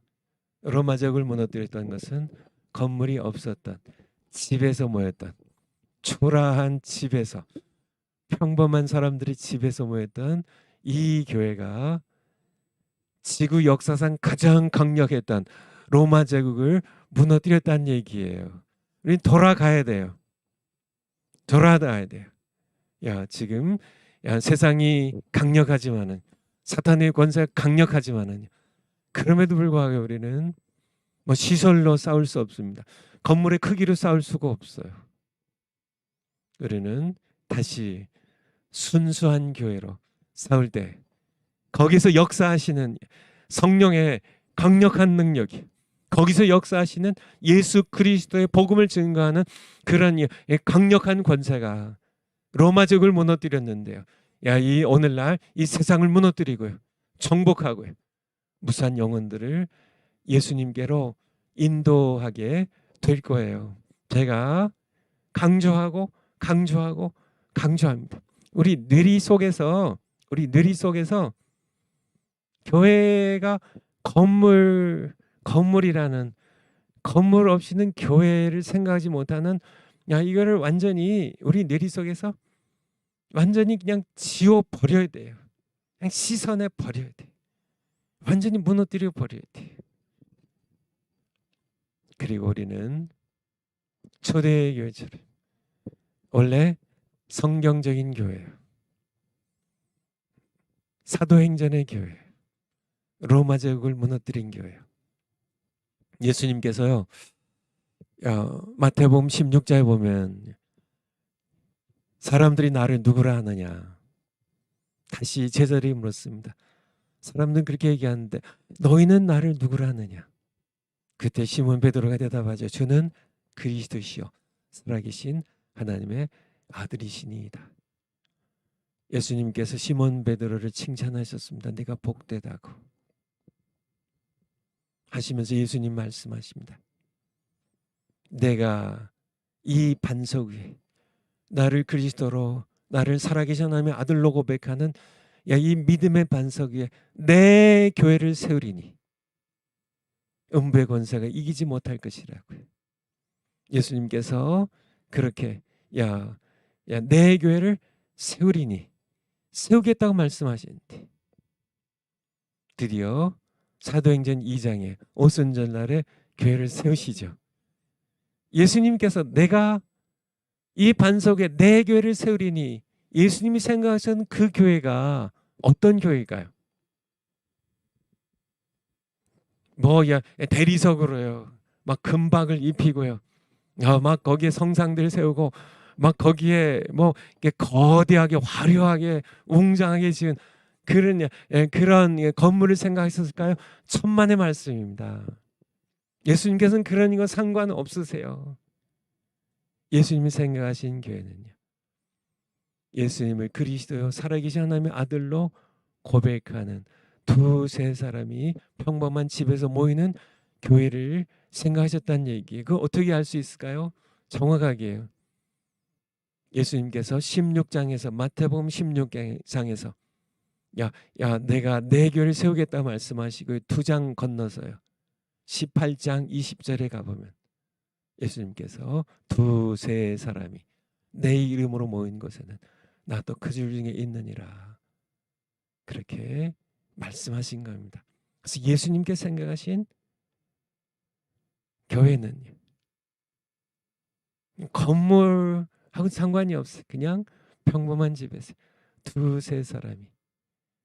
로마 제국을 무너뜨렸던 것은 건물이 없었던 집에서 모였던, 초라한 집에서, 평범한 사람들이 집에서 모였던 이 교회가 지구 역사상 가장 강력했던 로마 제국을 무너뜨렸다는 얘기예요. 우리 돌아가야 돼요. 지금 세상이 강력하지만은, 사탄의 권세가 강력하지만은, 그럼에도 불구하고 우리는 뭐 시설로 싸울 수 없습니다. 건물의 크기로 싸울 수가 없어요. 우리는 다시 순수한 교회로 싸울 때 거기서 역사하시는 성령의 강력한 능력이, 거기서 역사하시는 예수 그리스도의 복음을 증거하는 그런 강력한 권세가 로마 제국을 무너뜨렸는데요, 이 오늘날 이 세상을 무너뜨리고요, 정복하고요, 무수한 영혼들을 예수님께로 인도하게 될 거예요. 제가 강조합니다. 우리 뇌리 속에서 교회가 건물이라는, 건물 없이는 교회를 생각하지 못하는, 이거를 완전히 우리 뇌리 속에서 완전히 그냥 지워 버려야 돼요. 그냥 씻어내 버려야 돼. 완전히 무너뜨려 버려야 돼. 그리고 우리는 초대교회처럼 원래 성경적인 교회예요. 사도행전의 교회, 로마 제국을 무너뜨린 교회예요. 예수님께서요, 마태복음 16장에 보면 사람들이 나를 누구라 하느냐, 다시 제자들이 물었습니다. 사람들은 그렇게 얘기하는데 너희는 나를 누구라 하느냐? 그때 시몬 베드로가 대답하죠. 주는 그리스도시요 살아계신 하나님의 아들이시니이다. 예수님께서 시몬 베드로를 칭찬하셨습니다. 네가 복되다고 하시면서 예수님 말씀하십니다. 내가 이 반석 위에 나를 그리스도로, 나를 살아계신 하나님의 아들로 고백하는 이 믿음의 반석 위에 내 교회를 세우리니 음부의 권세가 이기지 못할 것이라고요. 예수님께서 그렇게 내 교회를 세우리니, 세우겠다고 말씀하시는데 드디어 사도행전 2장에 오순절날에 교회를 세우시죠. 예수님께서 내가 이 반석에 내 교회를 세우리니, 예수님이 생각하시는 그 교회가 어떤 교회일까요? 대리석으로요, 막 금박을 입히고요, 막 거기에 성상들 세우고, 막 거기에 뭐 거대하게 화려하게 웅장하게 지은 그런 건물을 생각하셨을까요? 천만의 말씀입니다. 예수님께서는 그런 거 상관없으세요. 예수님이 생각하신 교회는요, 예수님을 그리스도요 살아계신 하나님의 아들로 고백하는 두세 사람이 평범한 집에서 모이는 교회를 생각하셨다는 얘기예요. 그걸 어떻게 알 수 있을까요? 정확하게요. 예수님께서 16장에서 마태복음 16장에서 내가 내 교회를 세우겠다 말씀하시고 두 장 건너서요. 18장 20절에 가보면 예수님께서 두세 사람이 내 이름으로 모인 곳에는 나도 그 줄 중에 있느니라 그렇게 말씀하신 겁니다. 그래서 예수님께 생각하신 교회는 건물하고 상관이 없어요. 그냥 평범한 집에서 두세 사람이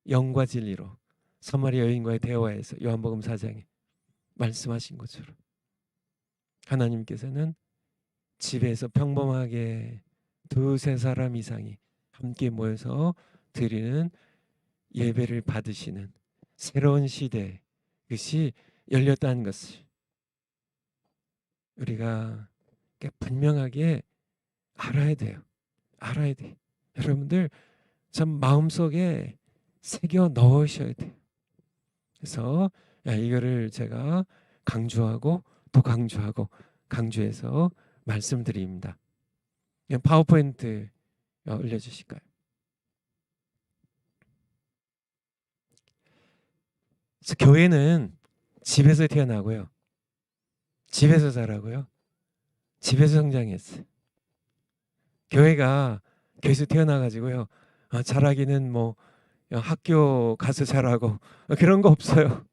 영과 진리로 사마리아 여인과의 대화에서 요한복음 4장에 말씀하신 것처럼 하나님께서는 집에서 평범하게 두세 사람 이상이 함께 모여서 드리는 예배를 받으시는 새로운 시대, 그것이 열렸다는 것을 우리가 분명하게 알아야 돼요. 알아야 돼. 여러분들 참 마음속에 새겨 넣으셔야 돼요. 그래서 이거를 제가 강조하고 또 강조해서 말씀드립니다. 파워포인트 올려주실까요? 그래서 교회는 집에서 태어나고요, 집에서 자라고요, 집에서 성장했어요. 교회에서 태어나가지고요, 자라기는 뭐 학교 가서 자라고 그런 거 없어요.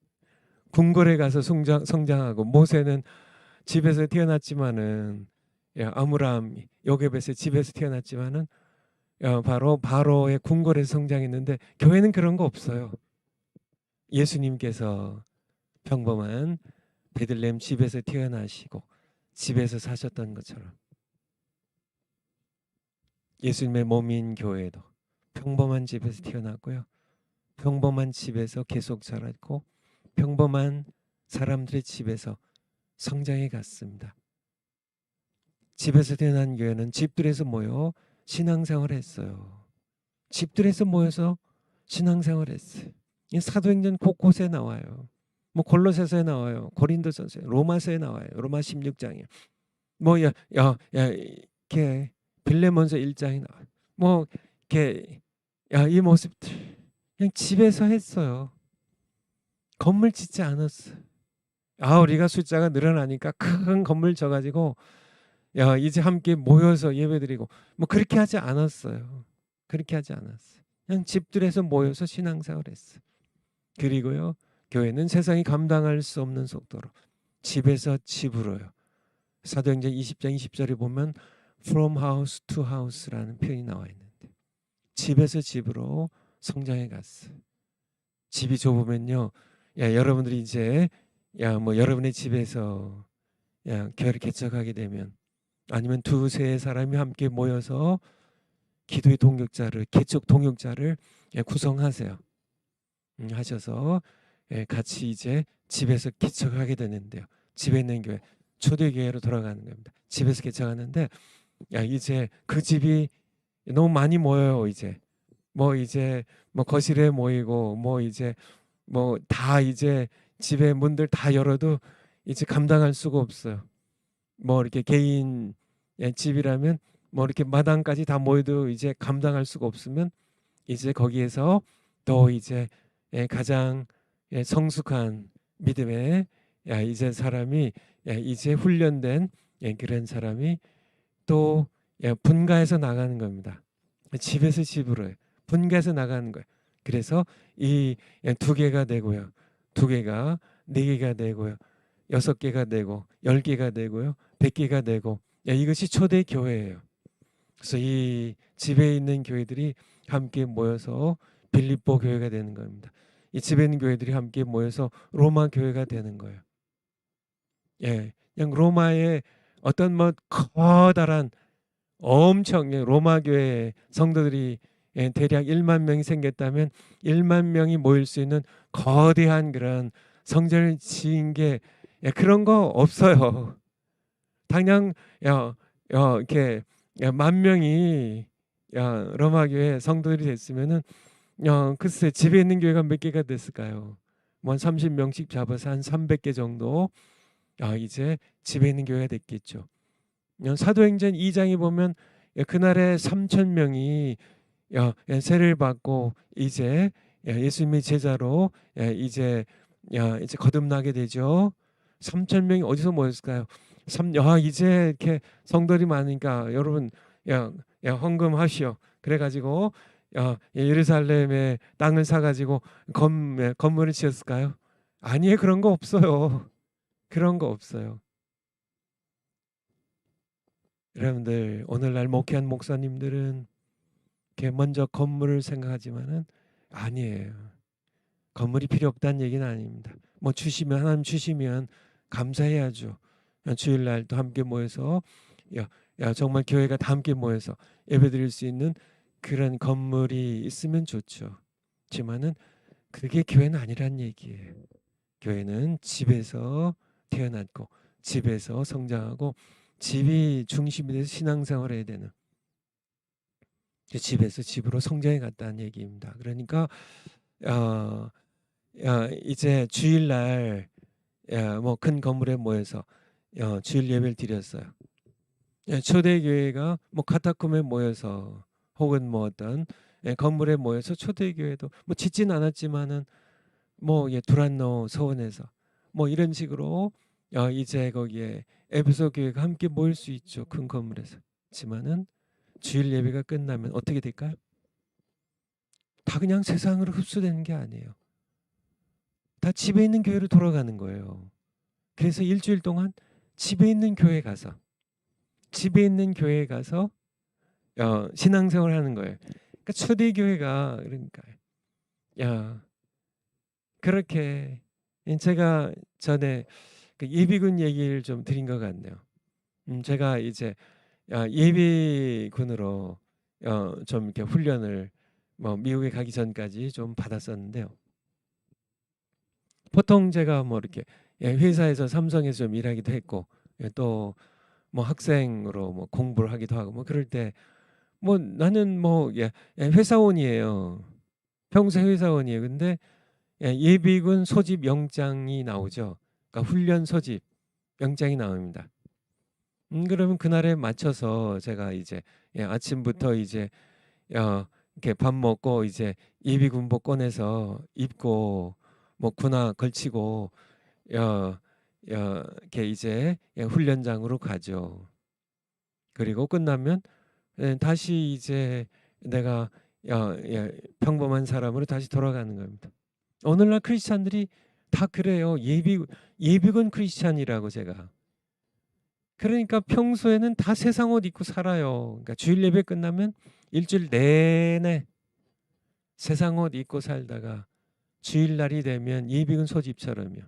궁궐에 가서 성장하고, 모세는 집에서 태어났지만은 아므람 요게벳의 집에서 태어났지만은 바로 바로의 궁궐에서 성장했는데, 교회는 그런 거 없어요. 예수님께서 평범한 베들레헴 집에서 태어나시고 집에서 사셨던 것처럼 예수님의 몸인 교회도 평범한 집에서 태어났고요, 평범한 집에서 계속 자랐고 평범한 사람들의 집에서 성장해 갔습니다. 집에서 태어난 교회는 집들에서 모여 신앙생활을 했어요. 집들에서 모여서 신앙생활을 했어요. 사도행전 곳곳에 나와요. 뭐 골로새서에 나와요. 고린도전서에, 로마서에 나와요. 로마 16장에. 이렇게 빌레몬서 1장에 나와요. 이렇게 이 모습들 그냥 집에서 했어요. 건물 짓지 않았어요. 우리가 숫자가 늘어나니까 큰 건물 져가지고 이제 함께 모여서 예배드리고 그렇게 하지 않았어요. 그렇게 하지 않았어요. 그냥 집들에서 모여서 신앙생활을 했어요. 그리고요, 교회는 세상이 감당할 수 없는 속도로 집에서 집으로요. 사도행전 20장 20절에 보면 from house to house라는 표현이 나와 있는데, 집에서 집으로 성장해 갔어요. 집이 좁으면요, 여러분들이 이제 여러분의 집에서 교회를 개척하게 되면, 아니면 두세 사람이 함께 모여서 기도의 동역자를, 개척 동역자를 구성하세요. 하셔서 같이 이제 집에서 개척하게 되는데요. 집에 있는 교회, 초대교회로 돌아가는 겁니다. 집에서 개척하는데, 이제 그 집이 너무 많이 모여요. 이제 거실에 모이고 이제 다 이제 집에 문들 다 열어도 이제 감당할 수가 없어요. 이렇게 개인 집이라면 이렇게 마당까지 다 모여도 이제 감당할 수가 없으면, 이제 거기에서 또 이제 가장 성숙한 믿음의 이제 사람이, 이제 훈련된 그런 사람이 또 분가해서 나가는 겁니다. 집에서 집으로 분가해서 나가는 거예요. 그래서 이 두 개가 되고요, 두 개가 네 개가 되고요, 6개가 되고 10개가 되고요, 100개가 되고, 이것이 초대 교회예요. 그래서 이 집에 있는 교회들이 함께 모여서 빌립보 교회가 되는 겁니다. 이 집에 있는 교회들이 함께 모여서 로마 교회가 되는 거예요. 그냥 로마의 어떤 커다란 엄청 로마 교회 성도들이 대략 1만 명이 생겼다면 1만 명이 모일 수 있는 거대한 그런 성전을 지은 게 그런 거 없어요. 당장 이렇게 만 명이 로마 교회 성도들이 됐으면은 글쎄 집에 있는 교회가 몇 개가 됐을까요? 뭐 한 30명씩 잡아서 한 300개 정도 이제 집에 있는 교회가 됐겠죠. 사도행전 2장에 보면 그날에 3천 명이 세례를 받고 이제 예수님의 제자로 이제 이제 거듭나게 되죠. 3천 명이 어디서 모였을까요? 이제 이렇게 성도들이 많으니까 여러분 헌금하시오. 그래가지고 예루살렘에 땅을 사가지고 건물을 지었을까요? 아니에요. 그런 거 없어요. 그런 거 없어요. 여러분들 오늘날 목회한 목사님들은 이렇게 먼저 건물을 생각하지만은 아니에요. 건물이 필요 없다는 얘기는 아닙니다. 뭐 주시면 하나님 주시면 감사해야죠. 주일날 또 함께 모여서 정말 교회가 다 함께 모여서 예배드릴 수 있는 그런 건물이 있으면 좋죠. 지만은 그게 교회는 아니란 얘기예요. 교회는 집에서 태어났고 집에서 성장하고 집이 중심이 돼서 신앙생활을 해야 되는 집에서 집으로 성장해 갔다는 얘기입니다. 그러니까 어, 이제 주일날 뭐 큰 건물에 모여서 주일 예배를 드렸어요. 초대교회가 뭐 카타콤에 모여서 혹은 뭐 어떤 건물에 모여서 초대교회도 뭐 짓진 않았지만은 뭐 두란노 서원에서 뭐 이런 식으로 이제 거기에 에베소 교회가 함께 모일 수 있죠. 큰 건물에서. 지만은 주일 예배가 끝나면 어떻게 될까요? 다 그냥 세상으로 흡수되는 게 아니에요. 다 집에 있는 교회로 돌아가는 거예요. 그래서 일주일 동안 집에 있는 교회 가서 신앙생활 하는 거예요. 그러니까 초대교회가 그러니까 그렇게 제가 전에 그 예비군 얘기를 좀 드린 것 같네요. 제가 이제 예비군으로 좀 이렇게 훈련을 뭐 미국에 가기 전까지 좀 받았었는데요. 보통 제가 뭐 이렇게 회사에서 삼성에서 좀 일하기도 했고 또 뭐 학생으로 뭐 공부를 하기도 하고 뭐 그럴 때 뭐 나는 뭐 회사원이에요. 평소 회사원이에요. 근데 예비군 소집 영장이 나오죠. 그러니까 훈련 소집 영장이 나옵니다. 그러면 그날에 맞춰서 제가 이제 아침부터 이제 이렇게 밥 먹고 이제 예비군복 꺼내서 입고 뭐 군화 걸치고 이렇게 이제 훈련장으로 가죠. 그리고 끝나면 다시 이제 내가 평범한 사람으로 다시 돌아가는 겁니다. 오늘날 크리스찬들이 다 그래요. 예비군 크리스찬이라고 제가. 그러니까 평소에는 다 세상 옷 입고 살아요. 그러니까 주일 예배 끝나면 일주일 내내 세상 옷 입고 살다가 주일날이 되면 예비군 소집처럼요.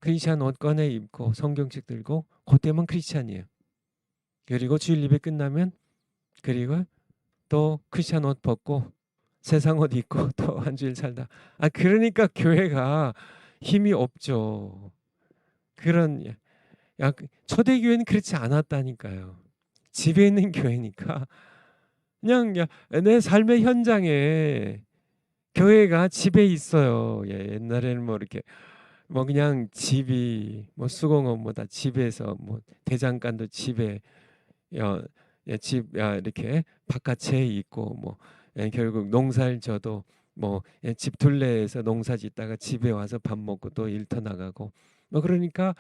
크리스찬 옷 꺼내 입고 성경책 들고 그때만 크리스찬이에요. 그리고 주일 예배 끝나면 그리고 또 크리스찬 옷 벗고 세상 옷 입고 또 한 주일 살다. 그러니까 교회가 힘이 없죠. 그런 초대교회는 그렇지 않았다니까요. 집에 있는 교회니까 그냥 내 삶의 현장에 교회가 집에 있어요. 옛날에는 뭐 이렇게 뭐 그냥 집이 뭐 수공업 뭐 다 집에서 뭐 대장간도 집에 집 이렇게 바깥에 있고 뭐 결국 농사를 져도 뭐 집 둘레에서 농사 짓다가 집에 와서 밥 먹고 또 일터 나가고 뭐 그러니까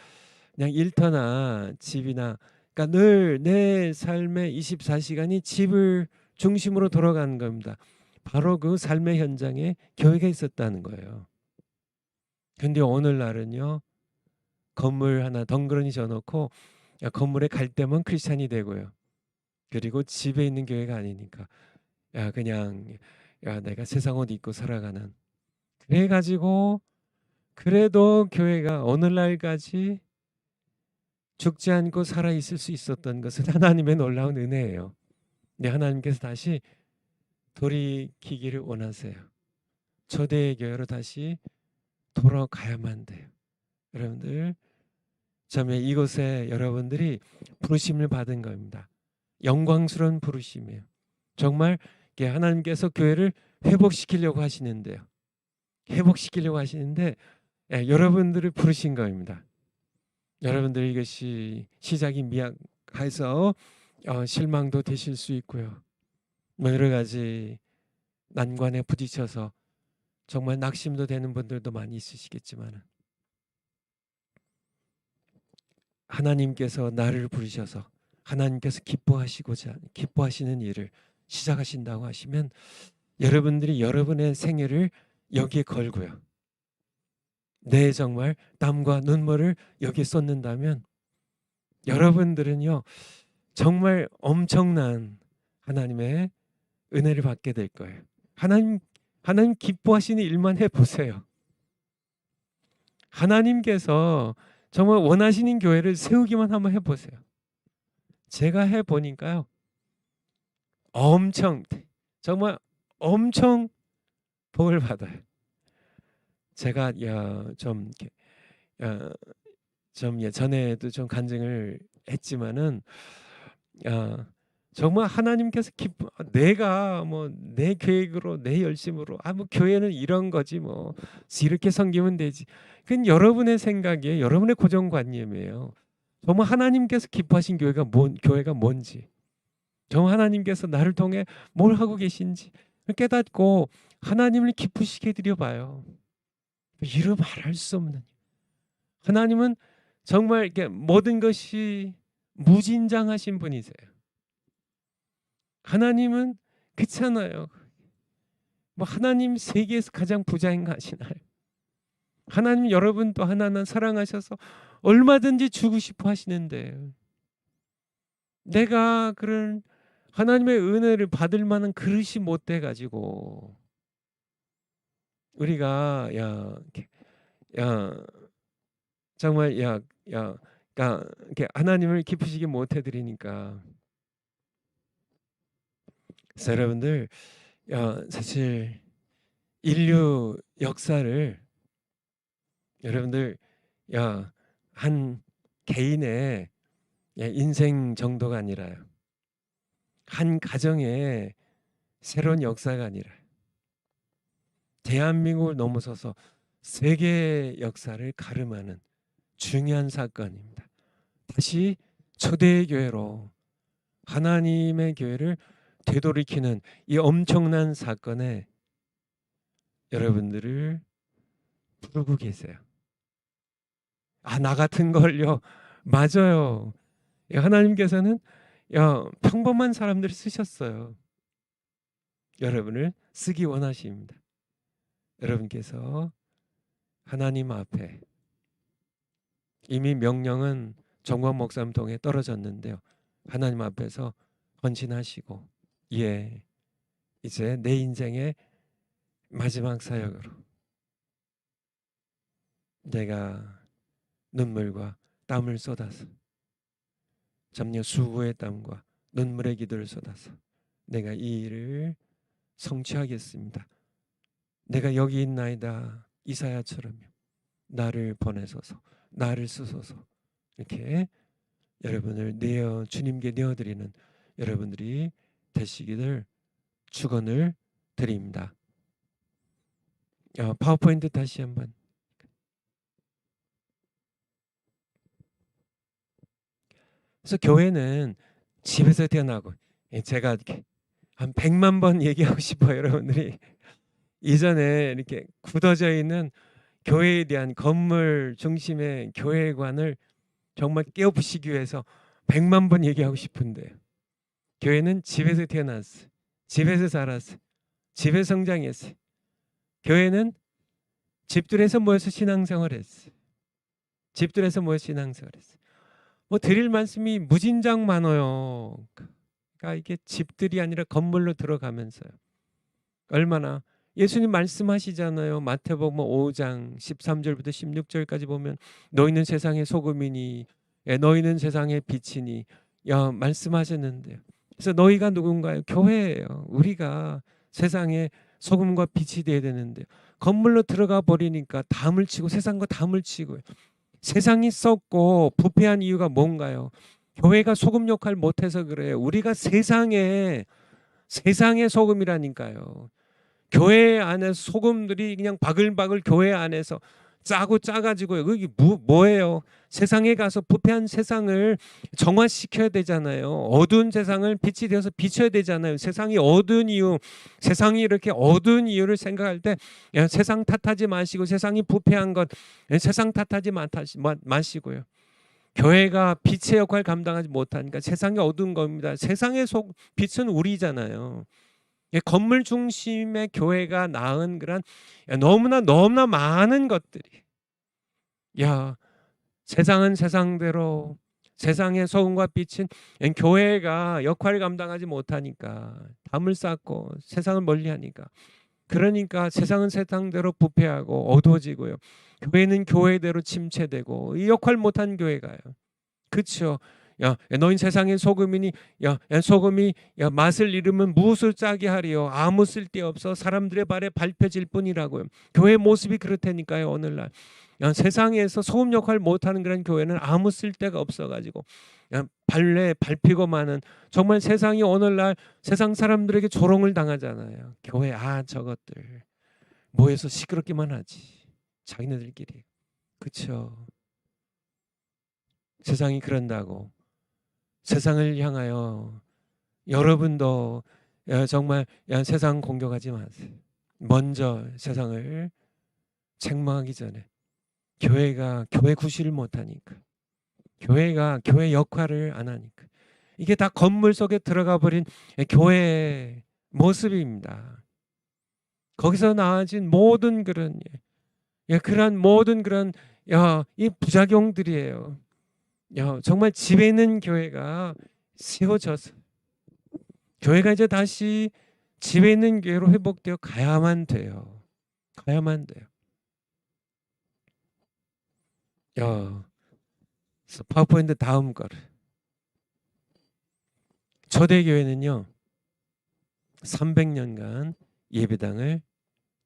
그냥 일터나 집이나 그러니까 늘 내 삶의 24시간이 집을 중심으로 돌아가는 겁니다. 바로 그 삶의 현장에 교회가 있었다는 거예요. 근데 오늘날은요. 건물 하나 덩그러니 져놓고 건물에 갈 때만 크리스찬이 되고요. 그리고 집에 있는 교회가 아니니까 그냥 내가 세상 옷 입고 살아가는 그래가지고 그래도 교회가 오늘날까지 죽지 않고 살아 있을 수 있었던 것은 하나님의 놀라운 은혜예요. 네, 하나님께서 다시 돌이키기를 원하세요. 초대의 교회로 다시 돌아가야만 돼요. 여러분들, 처음에 이곳에 여러분들이 부르심을 받은 겁니다. 영광스러운 부르심이에요. 정말 하나님께서 교회를 회복시키려고 하시는데요. 회복시키려고 하시는데 여러분들을 부르신 겁니다. 여러분들 이것이 시작이 미약해서 실망도 되실 수 있고요. 뭐 여러 가지 난관에 부딪혀서 정말 낙심도 되는 분들도 많이 있으시겠지만 하나님께서 나를 부르셔서 하나님께서 기뻐하시는 일을 시작하신다고 하시면 여러분들이 여러분의 생애를 여기에 걸고요. 내 정말 땀과 눈물을 여기에 쏟는다면 여러분들은요 정말 엄청난 하나님의 은혜를 받게 될 거예요. 하나님 기뻐하시는 일만 해보세요. 하나님께서 정말 원하시는 교회를 세우기만 한번 해보세요. 제가 해보니까요 정말 엄청 복을 받아요. 제가 좀 예전에도 좀 간증을 했지만은 정말 하나님께서 내가 뭐 내 계획으로 내 열심으로 뭐 교회는 이런 거지 뭐 이렇게 섬기면 되지. 그건 여러분의 생각이에요. 여러분의 고정관념이에요. 정말 하나님께서 기뻐하신 교회가 뭔지, 정말 하나님께서 나를 통해 뭘 하고 계신지 깨닫고 하나님을 기쁘시게 드려봐요. 이루 말할 수 없는 하나님은 정말 이렇게 모든 것이 무진장하신 분이세요. 하나님은 그렇잖아요. 뭐 하나님 세계에서 가장 부자인 거 아시나요? 하나님 여러분 또 하나하나 사랑하셔서 얼마든지 주고 싶어 하시는데 내가 그런 하나님의 은혜를 받을 만한 그릇이 못 돼 가지고 우리가 정말 그러니까 하나님을 기쁘시게 못 해드리니까 그래서 여러분들 사실 인류 역사를 여러분들 한 개인의 인생 정도가 아니라요. 한 가정의 새로운 역사가 아니라 대한민국을 넘어서서 세계 역사를 가름하는 중요한 사건입니다. 다시 초대의 교회로 하나님의 교회를 되돌이키는 이 엄청난 사건에 여러분들을 부르고 계세요. 나 같은 걸요. 맞아요. 하나님께서는 평범한 사람들을 쓰셨어요. 여러분을 쓰기 원하십니다. 여러분께서 하나님 앞에 이미 명령은 정광 목사님 통해 떨어졌는데요. 하나님 앞에서 헌신하시고 이제 내 인생의 마지막 사역으로 내가 눈물과 땀을 쏟아서 점령 수고의 땀과 눈물의 기도를 쏟아서 내가 이 일을 성취하겠습니다. 내가 여기 있나이다. 이사야처럼 나를 보내소서, 나를 쓰소서. 이렇게 여러분을 주님께 내어드리는 여러분들이 되시기를 축원을 드립니다. 파워포인트 다시 한번. 그래서 교회는 집에서 태어나고 제가 이렇게 한 100만 번 얘기하고 싶어요. 여러분들이 이전에 이렇게 굳어져 있는 교회에 대한 건물 중심의 교회관을 정말 깨어부시기 위해서 100만 번 얘기하고 싶은데요. 교회는 집에서 태어났어요. 집에서 자랐어요. 집에서 성장했어요. 교회는 집들에서 모여서 신앙생활했어요. 집들에서 모여서 신앙생활했어요. 뭐 드릴 말씀이 무진장 많아요. 그러니까 이게 집들이 아니라 건물로 들어가면서요. 얼마나 예수님 말씀하시잖아요. 마태복음 5장 13절부터 16절까지 보면 너희는 세상의 소금이니 너희는 세상의 빛이니 말씀하셨는데요. 그래서 너희가 누군가요? 교회예요. 우리가 세상에 소금과 빛이 돼야 되는데 건물로 들어가 버리니까 담을 치고 세상과 담을 치고요. 세상이 썩고 부패한 이유가 뭔가요? 교회가 소금 역할 못해서 그래요. 우리가 세상의 소금이라니까요. 교회 안에 소금들이 그냥 바글바글 교회 안에서 짜고 짜가지고요. 그게 뭐예요? 세상에 가서 부패한 세상을 정화시켜야 되잖아요. 어두운 세상을 빛이 되어서 비춰야 되잖아요. 세상이 어두운 이유, 세상이 이렇게 어두운 이유를 생각할 때 세상 탓하지 마시고 세상이 부패한 것 세상 탓하지 마시고요. 교회가 빛의 역할 감당하지 못하니까 세상이 어두운 겁니다. 세상의 빛은 우리잖아요. 건물 중심의 교회가 낳은 그런 너무나 많은 것들이 세상은 세상대로 세상의 소금과 빛은 교회가 역할을 감당하지 못하니까 담을 쌓고 세상을 멀리하니까 그러니까 세상은 세상대로 부패하고 어두워지고요. 교회는 교회대로 침체되고 이 역할 못한 교회가요. 그렇죠. 너희 세상의 소금이니 소금이 맛을 잃으면 무엇을 짜게 하리요. 아무 쓸데없어 사람들의 발에 밟혀질 뿐이라고요. 교회 모습이 그렇다니까요. 오늘날 세상에서 소금 역할 못하는 그런 교회는 아무 쓸데가 없어가지고 발에 밟히고 마는 정말 세상이 오늘날 세상 사람들에게 조롱을 당하잖아요. 교회 저것들 모여서 시끄럽기만 하지. 자기네들끼리. 그렇죠. 세상이 그런다고 세상을 향하여 여러분도 정말 세상 공격하지 마세요. 먼저 세상을 책망하기 전에 교회가 교회 구실을 못하니까 교회가 교회 역할을 안 하니까 이게 다 건물 속에 들어가 버린 교회의 모습입니다. 거기서 나아진 모든 그런 그런 모든 그런 이 부작용들이에요. 정말 집에 있는 교회가 세워져서 교회가 이제 다시 집에 있는 교회로 회복되어 가야만 돼요. 가야만 돼요. 파워포인트 다음 거를 초대교회는요 300년간 예배당을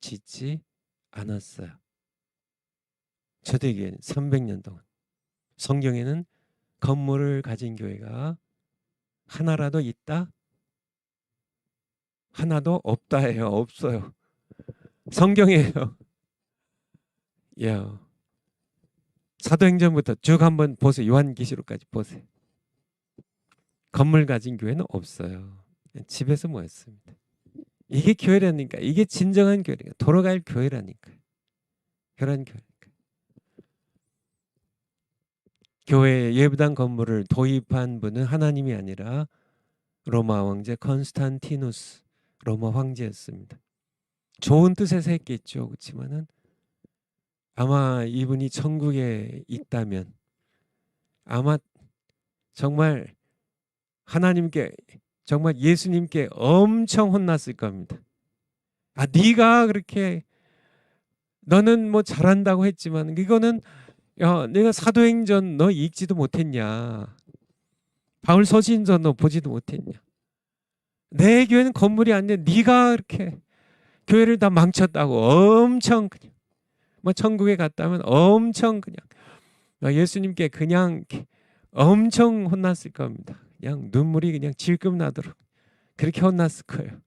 짓지 않았어요. 초대교회는 300년 동안 성경에는 건물을 가진 교회가 하나라도 있다? 하나도 없다예요. 없어요. 성경이에요. 사도행전부터 쭉 한번 보세요. 요한계시록까지 보세요. 건물 가진 교회는 없어요. 집에서 모였습니다. 이게 교회라니까. 이게 진정한 교회라니까. 돌아갈 교회라니까. 그런 교회니까. 교회 예배당 건물을 도입한 분은 하나님이 아니라 로마 왕제 컨스탄티누스 로마 황제였습니다. 좋은 뜻에서 했겠죠. 그렇지만은 아마 이분이 천국에 있다면 아마 정말 하나님께 정말 예수님께 엄청 혼났을 겁니다. 네가 그렇게 너는 뭐 잘한다고 했지만 이거는 내가 사도행전 너 읽지도 못했냐? 바울 서신전 너 보지도 못했냐? 내 교회는 건물이 아닌데 네가 그렇게 교회를 다 망쳤다고 엄청 그냥 뭐 천국에 갔다면 엄청 그냥 예수님께 그냥 엄청 혼났을 겁니다. 그냥 눈물이 그냥 질끔 나도록 그렇게 혼났을 거예요.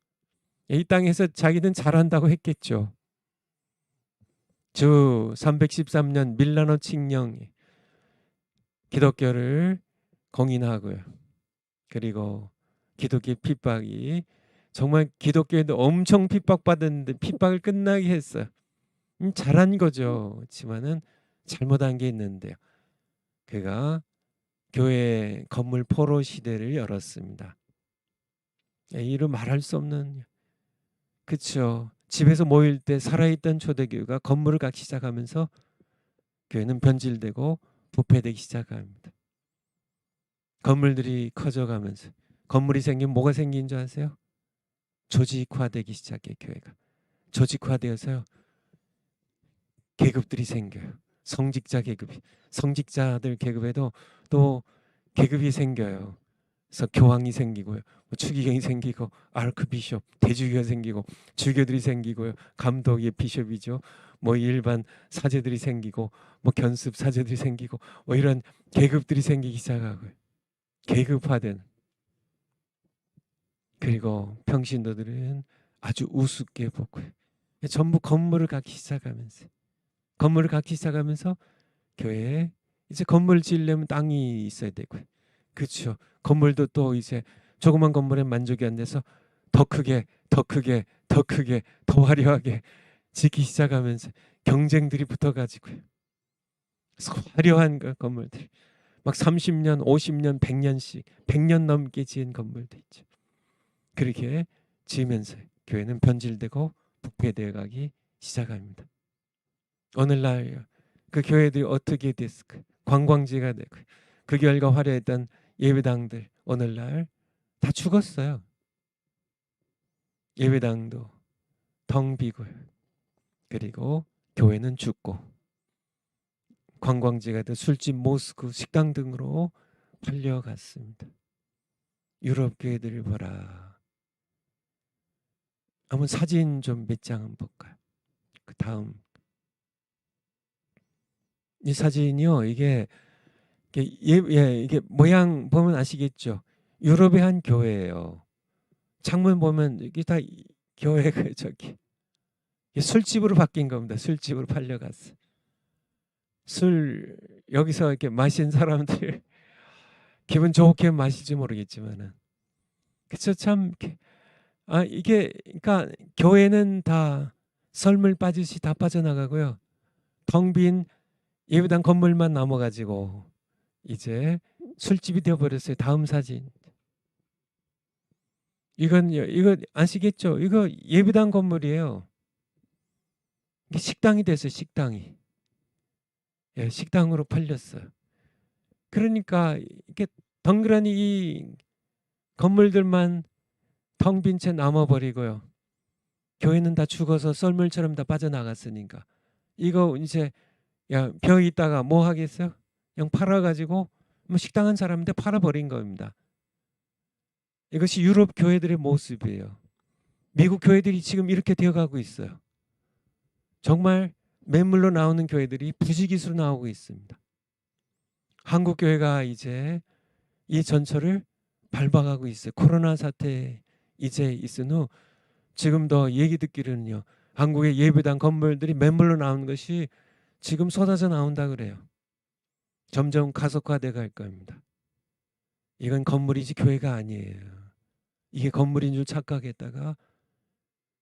이 땅에서 자기는 잘한다고 했겠죠. 주 313년 밀라노 칙령이 기독교를 공인하고요. 그리고 기독교 핍박이 정말 기독교에도 엄청 핍박받았는데 핍박을 끝나게 했어요. 잘한 거죠. 그렇지만은 잘못한 게 있는데요. 그가 교회 건물 포로 시대를 열었습니다. 이루 말할 수 없는 그렇죠. 집에서 모일 때 살아있던 초대교회가 건물을 갖기 시작하면서 교회는 변질되고 부패되기 시작합니다. 건물들이 커져가면서 건물이 생기면 뭐가 생긴 줄 아세요? 조직화되기 시작해 교회가. 조직화되어서요. 계급들이 생겨요. 성직자 계급이. 성직자들 계급에도 또 계급이 생겨요. 그래서 교황이 생기고요, 뭐 추기경이 생기고, 아르크비숍 대주교가 생기고, 주교들이 생기고요, 감독이 비숍이죠. 뭐 일반 사제들이 생기고, 뭐 견습 사제들이 생기고, 뭐 이런 계급들이 생기기 시작하고요. 계급화된. 그리고 평신도들은 아주 우습게 보고요. 전부 건물을 갖기 시작하면서 교회에 이제 건물 지으려면 땅이 있어야 되고요. 그렇죠. 건물도 또 이제 조그만 건물에 만족이 안 돼서 더 크게, 더 크게, 더 크게, 더 화려하게 짓기 시작하면서 경쟁들이 붙어가지고요. 그래서 화려한 그 건물들, 막 30년, 50년, 100년씩, 100년 넘게 지은 건물도 있죠. 그렇게 지으면서 교회는 변질되고 부패되어 가기 시작합니다. 오늘날 그 교회들이 어떻게 됐을까? 관광지가 되고, 그 결과 화려했던 예배당들 오늘날 다 죽었어요. 예배당도 텅 비고요. 그리고 교회는 죽고, 관광지가 된 술집, 모스크, 식당 등으로 팔려갔습니다. 유럽 교회들을 보라. 한번 사진 좀 몇 장 한번 볼까요? 그 다음 이 사진이요. 이게 이게 모양 보면 아시겠죠? 유럽의 한 교회예요. 창문 보면 이게 다 교회가 저기 술집으로 바뀐 겁니다. 술집으로 팔려갔어. 술 여기서 이렇게 마신 사람들 기분 좋게 마실지 모르겠지만은, 그쵸, 참. 이게 그러니까 교회는 다 썰물 빠지듯이 다 빠져나가고요. 텅 빈 예배당 건물만 남아가지고 이제 술집이 되어버렸어요. 다음 사진. 이거 아시겠죠? 이거 예배당 건물이에요. 이게 식당이 됐어요. 식당이. 예, 식당으로 팔렸어요. 그러니까 이게 덩그러니 이 건물들만 텅 빈 채 남아버리고요. 교회는 다 죽어서 썰물처럼 다 빠져나갔으니까 이거 이제 벼 있다가 뭐 하겠어요? 그냥 팔아가지고 뭐 식당 한 사람인데 팔아버린 겁니다. 이것이 유럽 교회들의 모습이에요. 미국 교회들이 지금 이렇게 되어가고 있어요. 정말 매물로 나오는 교회들이 부지기수로 나오고 있습니다. 한국 교회가 이제 이 전철을 밟아가고 있어요. 코로나 사태 이제 있은 후 지금 더 얘기 듣기로는요, 한국의 예배당 건물들이 매물로 나오는 것이 지금 쏟아져 나온다 그래요. 점점 가속화돼 갈 겁니다. 이건 건물이지 교회가 아니에요. 이게 건물인 줄 착각했다가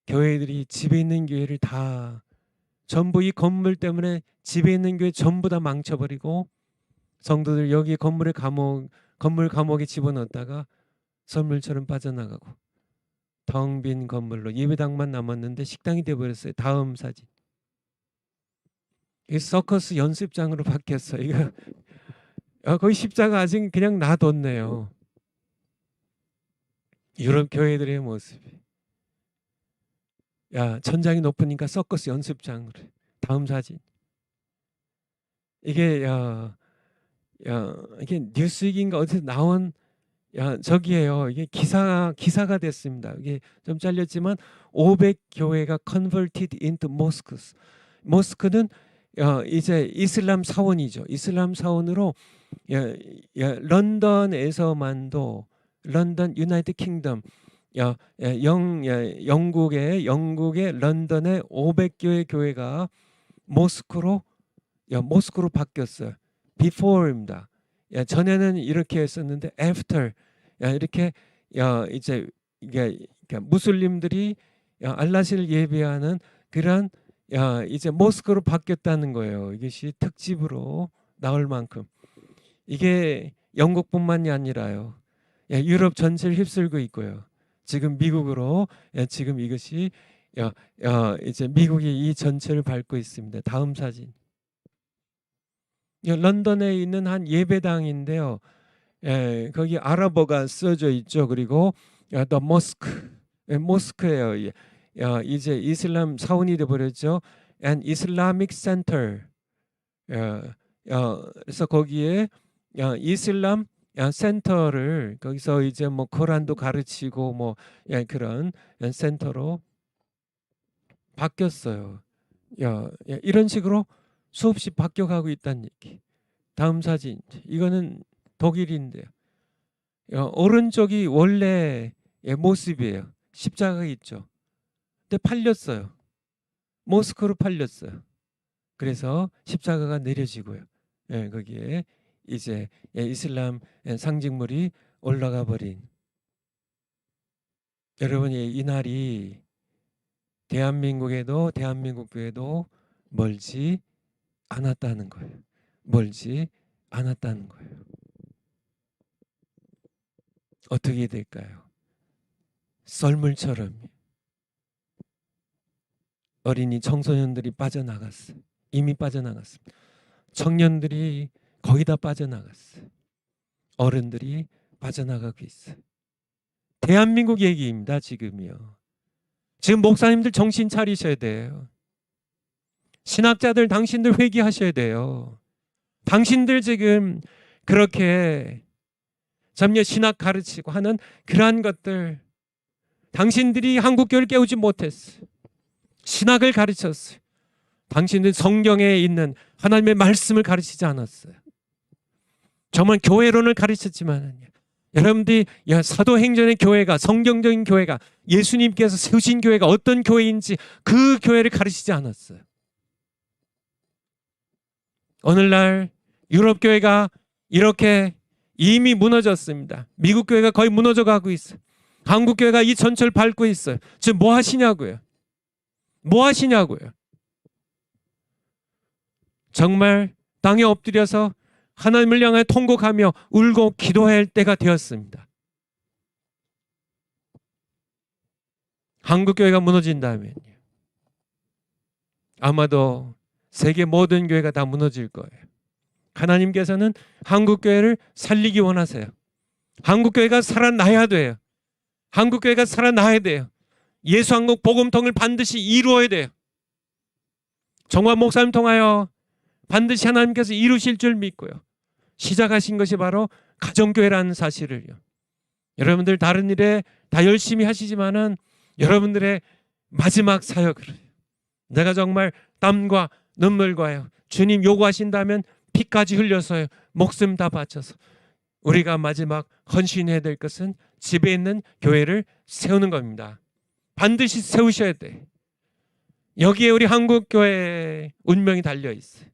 교회들이 집에 있는 교회를 다 전부 이 건물 때문에 집에 있는 교회 전부 다 망쳐버리고, 성도들 여기 건물 감옥에 집어넣었다가 선물처럼 빠져나가고, 텅 빈 건물로 예배당만 남았는데 식당이 되어버렸어요. 다음 사진. 이 서커스 연습장으로 바뀌었어요. 이거 거의 십자가 아직 그냥 놔뒀네요. 유럽 교회들의 모습이. 천장이 높으니까 서커스 연습장으로. 다음 사진. 이게 이게 뉴스익인가 어디서 나온 저기에요. 이게 기사가 됐습니다. 이게 좀 잘렸지만 500교회가 converted into mosques. 모스크는 이제 이슬람 사원이죠. 이슬람 사원으로 런던에서만도, 런던 유나이티드 킹덤, 영국의 런던의 500교회 교회가 모스크로 바뀌었어요. before입니다. 전에는 이렇게 했었는데 after, 이렇게 이제 이게 무슬림들이 알라시를 예배하는 그런 이제 모스크로 바뀌었다는 거예요. 이것이 특집으로 나올 만큼. 이게 영국뿐만이 아니라요, 유럽 전체를 휩쓸고 있고요. 지금 미국으로 지금 이것이 이제 미국이 이 전체를 밟고 있습니다. 다음 사진. 런던에 있는 한 예배당인데요. 거기 아랍어가 써져 있죠. 그리고 The Mosque, 모스크예요. 이제 이슬람 사원이 돼 버렸죠. An Islamic Center. 그래서 거기에 이슬람 센터를 거기서 이제 뭐 코란도 가르치고 뭐 그런 센터로 바뀌었어요. 이런 식으로 수없이 바뀌어가고 있다는 얘기. 다음 사진. 이거는 독일인데요. 오른쪽이 원래 모습이에요. 십자가 있죠. 근데 팔렸어요. 모스크로 팔렸어요. 그래서 십자가가 내려지고요. 거기에 이제 이슬람 상징물이 올라가 버린. 여러분이 이 날이 대한민국 교회도 멀지 않았다는 거예요. 멀지 않았다는 거예요. 어떻게 될까요? 썰물처럼 어린이 청소년들이 빠져나갔어요. 이미 빠져나갔습니다. 청년들이 거의 다 빠져나갔어요. 어른들이 빠져나가고 있어요. 대한민국 얘기입니다. 지금이요. 지금 목사님들 정신 차리셔야 돼요. 신학자들 당신들 회개하셔야 돼요. 당신들 지금 그렇게 점녀 신학 가르치고 하는 그러한 것들 당신들이 한국교회를 깨우지 못했어요. 신학을 가르쳤어요. 당신들 성경에 있는 하나님의 말씀을 가르치지 않았어요. 정말 교회론을 가르쳤지만 여러분들이 사도행전의 교회가 성경적인 교회가 예수님께서 세우신 교회가 어떤 교회인지 그 교회를 가르치지 않았어요. 오늘날 유럽 교회가 이렇게 이미 무너졌습니다. 미국 교회가 거의 무너져 가고 있어요. 한국 교회가 이 전철 밟고 있어요. 지금 뭐 하시냐고요? 뭐 하시냐고요? 정말 땅에 엎드려서 하나님을 향해 통곡하며 울고 기도할 때가 되었습니다. 한국 교회가 무너진다면 아마도 세계 모든 교회가 다 무너질 거예요. 하나님께서는 한국 교회를 살리기 원하세요. 한국 교회가 살아나야 돼요. 한국 교회가 살아나야 돼요. 예수한국 복음통을 반드시 이루어야 돼요. 정화 목사님 통하여 반드시 하나님께서 이루실 줄 믿고요. 시작하신 것이 바로 가정교회라는 사실을요. 여러분들 다른 일에 다 열심히 하시지만은 여러분들의 마지막 사역을 내가 정말 땀과 눈물과요. 주님 요구하신다면 피까지 흘려서요. 목숨 다 바쳐서 우리가 마지막 헌신해야 될 것은 집에 있는 교회를 세우는 겁니다. 반드시 세우셔야 돼. 여기에 우리 한국교회의 운명이 달려 있어요.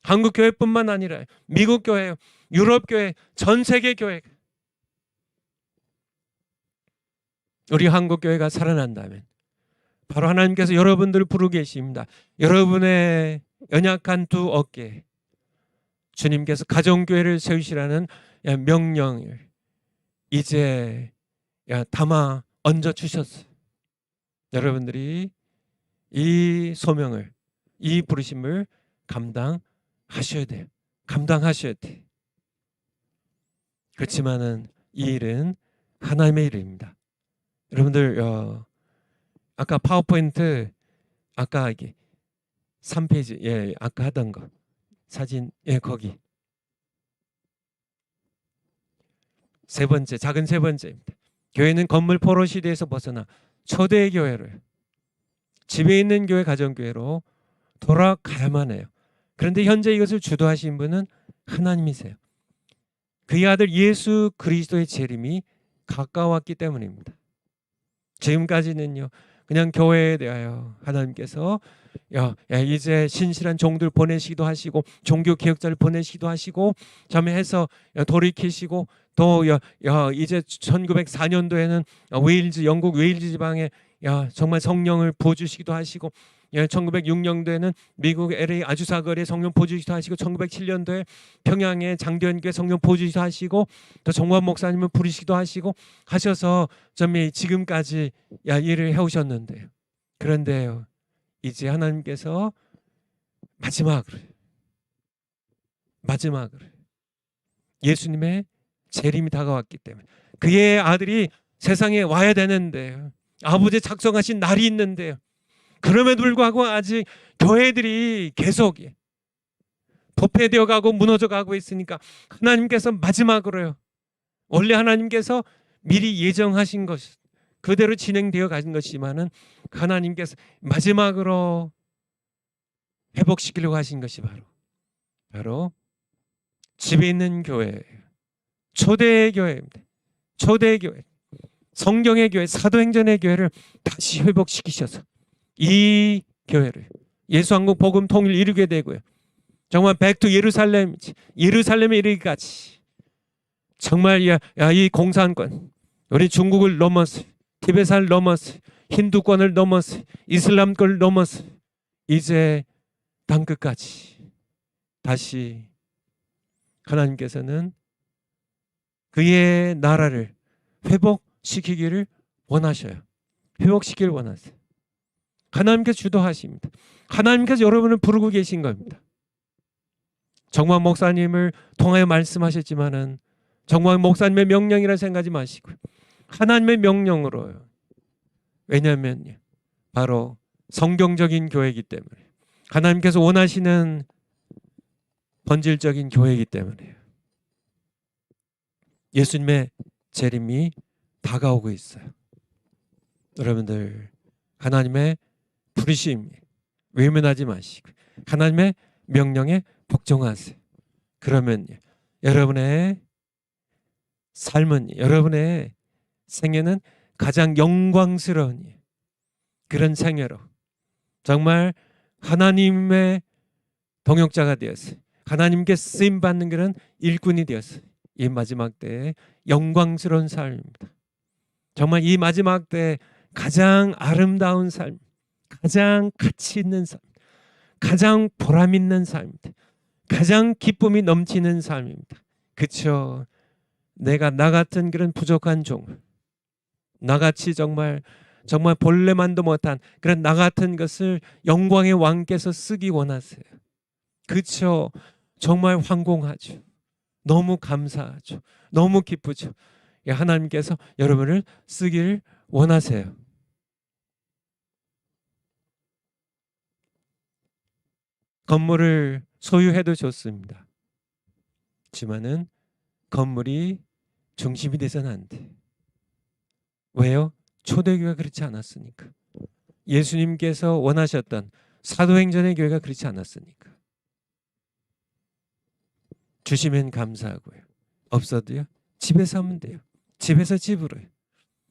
한국교회뿐만 아니라 미국교회, 유럽교회, 전 세계 교회. 우리 한국교회가 살아난다면 바로 하나님께서 여러분들을 부르고 계십니다. 여러분의 연약한 두 어깨에 주님께서 가정교회를 세우시라는 명령을 이제 담아 얹어주셨어요. 여러분들이 이 소명을, 이 부르심을 감당하셔야 돼요. 감당하셔야 돼요. 그렇지만은 이 일은 하나님의 일입니다. 여러분들 아까 파워포인트 아까 이게 3페이지 아까 하던 거 사진 거기 세 번째 작은 세 번째입니다. 교회는 건물 포로 시대에서 벗어나 초대 교회를 집에 있는 교회 가정교회로 돌아가야만 해요. 그런데 현재 이것을 주도하신 분은 하나님이세요. 그의 아들 예수 그리스도의 재림이 가까웠기 때문입니다. 지금까지는요 그냥 교회에 대하여 하나님께서 이제 신실한 종들 보내시기도 하시고 종교 개혁자를 보내시기도 하시고 점해서 돌이키시고 또 이제 1904년도에는 영국 웨일즈 지방에 정말 성령을 부어주시기도 하시고 1906년도에는 미국 LA 아주사거리에 성령 부어주시기도 하시고 1907년도에 평양의 장대현교회 성령 부어주시기도 하시고 또 정관 목사님을 부르시기도 하시고 하셔서 지금까지 일을 해오셨는데요. 그런데요 이제 하나님께서 마지막으로 예수님의 재림이 다가왔기 때문에 그의 아들이 세상에 와야 되는데요. 아버지 작성하신 날이 있는데요. 그럼에도 불구하고 아직 교회들이 계속 도패되어 가고 무너져 가고 있으니까 하나님께서 마지막으로요. 원래 하나님께서 미리 예정하신 것 그대로 진행되어 가는 것이지만은 하나님께서 마지막으로 회복시키려고 하신 것이 바로 집에 있는 교회, 초대 교회입니다. 초대 교회, 성경의 교회, 사도행전의 교회를 다시 회복시키셔서 이 교회를 예수한국 복음 통일 이루게 되고요. 정말 백투 예루살렘에 이르기까지 정말 이 공산권, 우리 중국을 넘어서 티베트를 넘어서 힌두권을 넘어서 이슬람권을 넘어서 이제 땅끝까지 다시 하나님께서는 그의 나라를 회복시키기를 원하셔요. 회복시키기를 원하세요. 하나님께서 주도하십니다. 하나님께서 여러분을 부르고 계신 겁니다. 정광 목사님을 통하여 말씀하셨지만은 정광 목사님의 명령이라 생각하지 마시고 하나님의 명령으로요. 왜냐하면 바로 성경적인 교회이기 때문에 하나님께서 원하시는 본질적인 교회이기 때문에요. 예수님의 재림이 다가오고 있어요. 여러분들 하나님의 부르심 외면하지 마시고 하나님의 명령에 복종하세요. 그러면 여러분의 삶은 여러분의 생애는 가장 영광스러운 그런 생애로 정말 하나님의 동역자가 되었어요. 하나님께 쓰임받는 그런 일꾼이 되었어요. 이 마지막 때의 영광스러운 삶입니다. 정말 이 마지막 때 가장 아름다운 삶, 가장 가치 있는 삶, 가장 보람 있는 삶입니다. 가장 기쁨이 넘치는 삶입니다. 그렇죠? 내가 나 같은 그런 부족한 종, 나같이 정말 본래만도 못한 그런 나 같은 것을 영광의 왕께서 쓰기 원하세요. 그렇죠? 정말 황공하죠. 너무 감사하죠. 너무 기쁘죠. 하나님께서 여러분을 쓰기를 원하세요. 건물을 소유해도 좋습니다. 하지만은 건물이 중심이 돼서는 안 돼. 왜요? 초대교회가 그렇지 않았으니까. 예수님께서 원하셨던 사도행전의 교회가 그렇지 않았으니까. 주시면 감사하고요. 없어도요. 집에서 하면 돼요. 집에서 집으로요.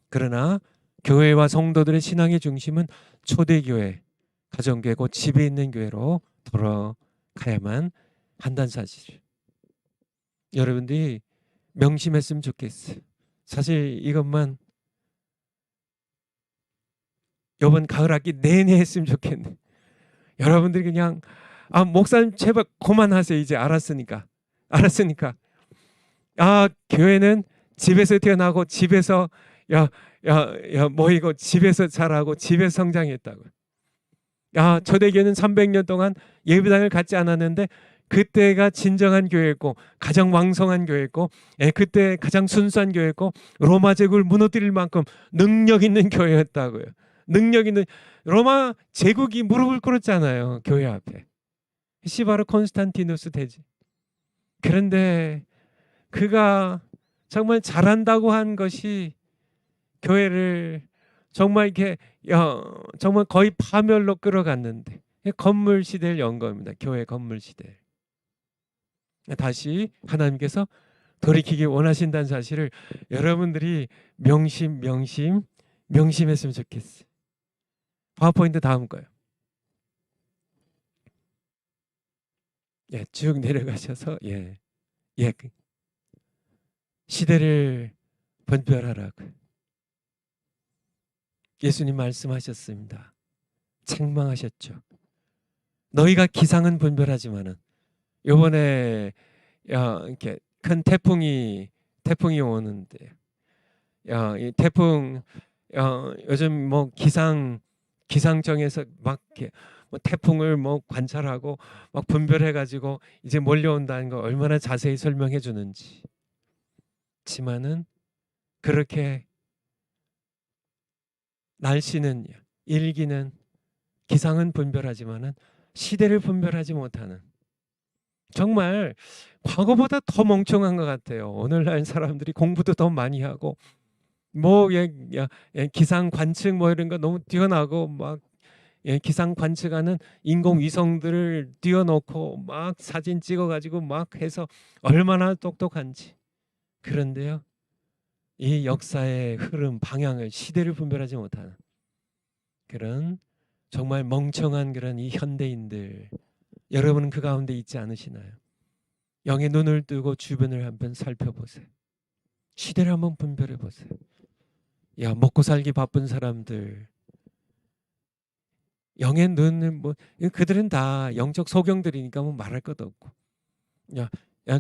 그러나 교회와 성도들의 신앙의 중심은 초대교회, 가정교회고 집에 있는 교회로 돌아가야만 한다는 사실. 여러분들이 명심했으면 좋겠어요. 사실 이것만 이번 가을 학기 내내 했으면 좋겠네. 여러분들이 그냥 목사님 제발 그만하세요. 이제 알았으니까. 교회는 집에서 태어나고 집에서 모이고 집에서 자라고 집에서 성장했다고. 초대교회는 300년 동안 예배당을 갖지 않았는데 그때가 진정한 교회였고 가장 왕성한 교회였고 그때 가장 순수한 교회였고 로마 제국을 무너뜨릴 만큼 능력 있는 교회였다고요. 능력 있는 로마 제국이 무릎을 꿇었잖아요. 교회 앞에. 바로 콘스탄티누스 대제. 그런데 그가 정말 잘한다고 한 것이 교회를 정말 이렇게 정말 거의 파멸로 끌어갔는데 건물 시대를 연 겁니다. 교회 건물 시대. 다시 하나님께서 돌이키기 원하신다는 사실을 여러분들이 명심했으면 좋겠어요. 파워포인트 다음 거요. 쭉 내려가셔서 시대를 분별하라고 예수님 말씀하셨습니다. 책망하셨죠. 너희가 기상은 분별하지만은 이번에 이렇게 큰 태풍이 오는데 이 태풍 요즘 뭐 기상청에서 막 이렇게 뭐 태풍을 뭐 관찰하고 막 분별해 가지고 이제 몰려온다는 거 얼마나 자세히 설명해 주는지. 지만은 그렇게 날씨는 일기는 기상은 분별하지만은 시대를 분별하지 못하는 정말 과거보다 더 멍청한 것 같아요. 오늘날 사람들이 공부도 더 많이 하고 뭐 기상 관측 뭐 이런 거 너무 뛰어나고 막 기상 관측하는 인공위성들을 띄워놓고 막 사진 찍어가지고 막 해서 얼마나 똑똑한지. 그런데요, 이 역사의 흐름, 방향을, 시대를 분별하지 못하는 그런 정말 멍청한 그런 이 현대인들, 여러분은 그 가운데 있지 않으시나요? 영의 눈을 뜨고 주변을 한번 살펴보세요. 시대를 한번 분별해 보세요. 야, 먹고 살기 바쁜 사람들, 영의 눈을 뭐 그들은 다 영적 소경들이니까 뭐 말할 것도 없고, 야,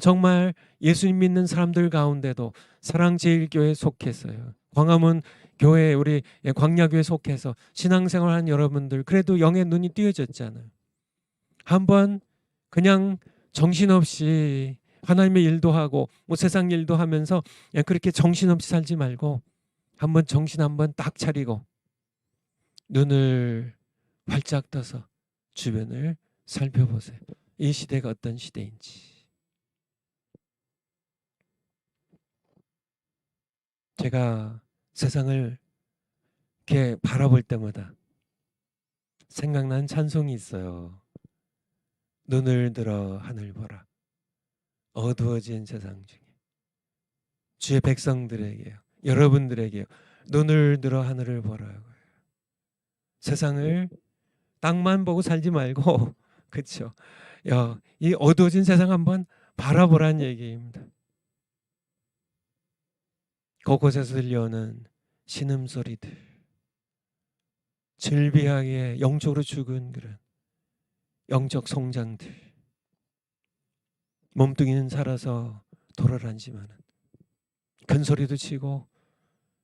정말 예수님 믿는 사람들 가운데도 사랑제일교회에 속해서요, 광화문 교회, 우리 광야교회 속해서 신앙생활하는 여러분들, 그래도 영의 눈이 띄어졌잖아요. 한번 그냥 정신없이 하나님의 일도 하고 뭐 세상 일도 하면서 그렇게 정신없이 살지 말고 한번 정신 한번 딱 차리고 눈을 활짝 떠서 주변을 살펴보세요. 이 시대가 어떤 시대인지. 제가 세상을 이렇게 바라볼 때마다 생각난 찬송이 있어요. 눈을 들어 하늘 보라. 어두워진 세상 중에 주의 백성들에게요, 여러분들에게요, 눈을 들어 하늘을 보라고요. 세상을 땅만 보고 살지 말고 그렇죠. 이 어두워진 세상 한번 바라보라는 얘기입니다. 곳곳에서 들려오는 신음소리들, 즐비하게 영적으로 죽은 그런 영적 성장들, 몸뚱이는 살아서 돌아다니지만 큰 소리도 치고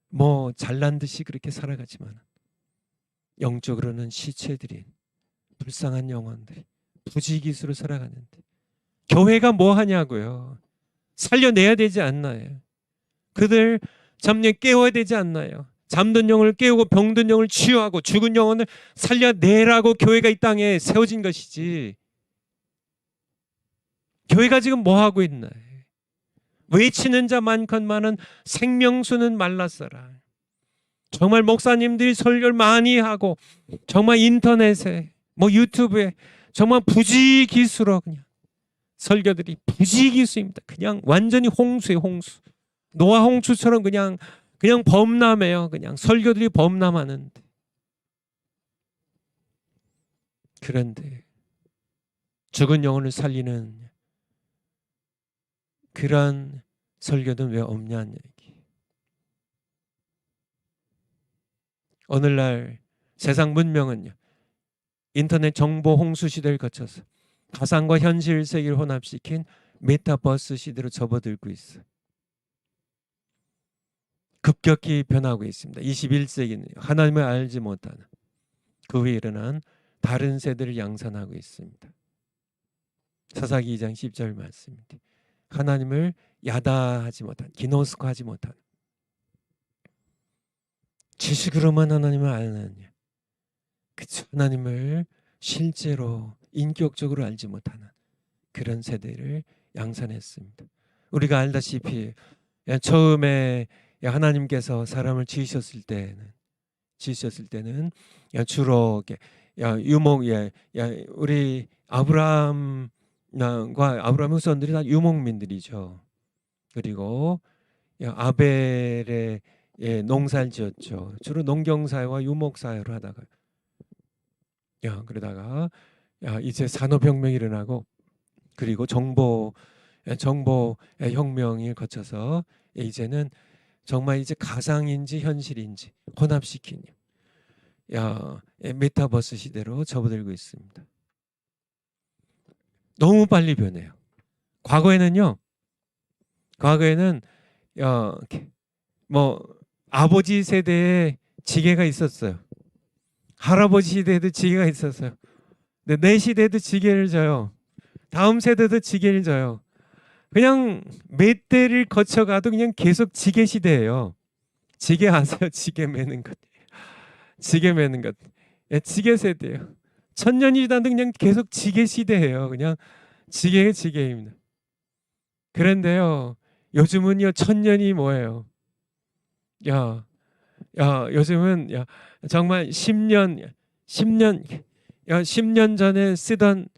뭐 잘난 듯이 그렇게 살아가지만 영적으로는 시체들인 불쌍한 영혼들이 부지기수로 살아가는데 교회가 뭐 하냐고요. 살려내야 되지 않나요? 그들 잠에 깨워야 되지 않나요? 잠든 영혼을 깨우고 병든 영혼을 치유하고 죽은 영혼을 살려내라고 교회가 이 땅에 세워진 것이지, 교회가 지금 뭐 하고 있나요? 외치는 자 많건만은 생명수는 말랐어라. 정말 목사님들이 설교를 많이 하고 정말 인터넷에 뭐 유튜브에 정말 부지기수로 그냥 설교들이 부지기수입니다. 그냥 완전히 홍수예요, 홍수. 노아 홍수처럼 그냥 범람해요. 그냥 설교들이 범람하는데. 그런데 죽은 영혼을 살리는 그런 설교는 왜 없냐는 얘기. 오늘날 세상 문명은요, 인터넷 정보 홍수 시대를 거쳐서 가상과 현실 세계를 혼합시킨 메타버스 시대로 접어들고 있어요. 급격히 변하고 있습니다. 21세기는 하나님을 알지 못하는 그 후에 일어난 다른 세대를 양산하고 있습니다. 사사기 2장 10절 말씀입니다. 하나님을 야다하지 못한, 기노스코하지 못한, 지식으로만 하나님을 아느냐, 그쵸? 하나님을 실제로 인격적으로 알지 못하는 그런 세대를 양산했습니다. 우리가 알다시피 처음에 하나님께서 사람을 지으셨을 때는 주로 유목, 우리 아브라함과 아브라함의 후손들이 다 유목민들이죠. 그리고 아벨의 농사를 지었죠. 주로 농경사회와 유목사회로 하다가 그러다가 이제 산업혁명이 일어나고, 그리고 정보 혁명을 거쳐서 이제는 정말 이제 가상인지 현실인지 혼합시킨 메타버스 시대로 접어들고 있습니다. 너무 빨리 변해요. 과거에는 뭐 아버지 세대에 지게가 있었어요. 할아버지 시대에도 지게가 있었어요. 근데 내 시대에도 지게를 져요. 다음 세대도 지게를 져요. 그냥 몇 대를 거쳐가도 그냥 계속 지게 시대예요. 지게 아세요? 지게 매는 것. 지게 매는 것. 지게 세대예요. 천년이 지나도 그냥 계속 지게 시대예요. 그냥 지게입니다. 그런데요, 요즘은요, 천년이 뭐예요? 야, 요즘은 정말 10년 전에 쓰던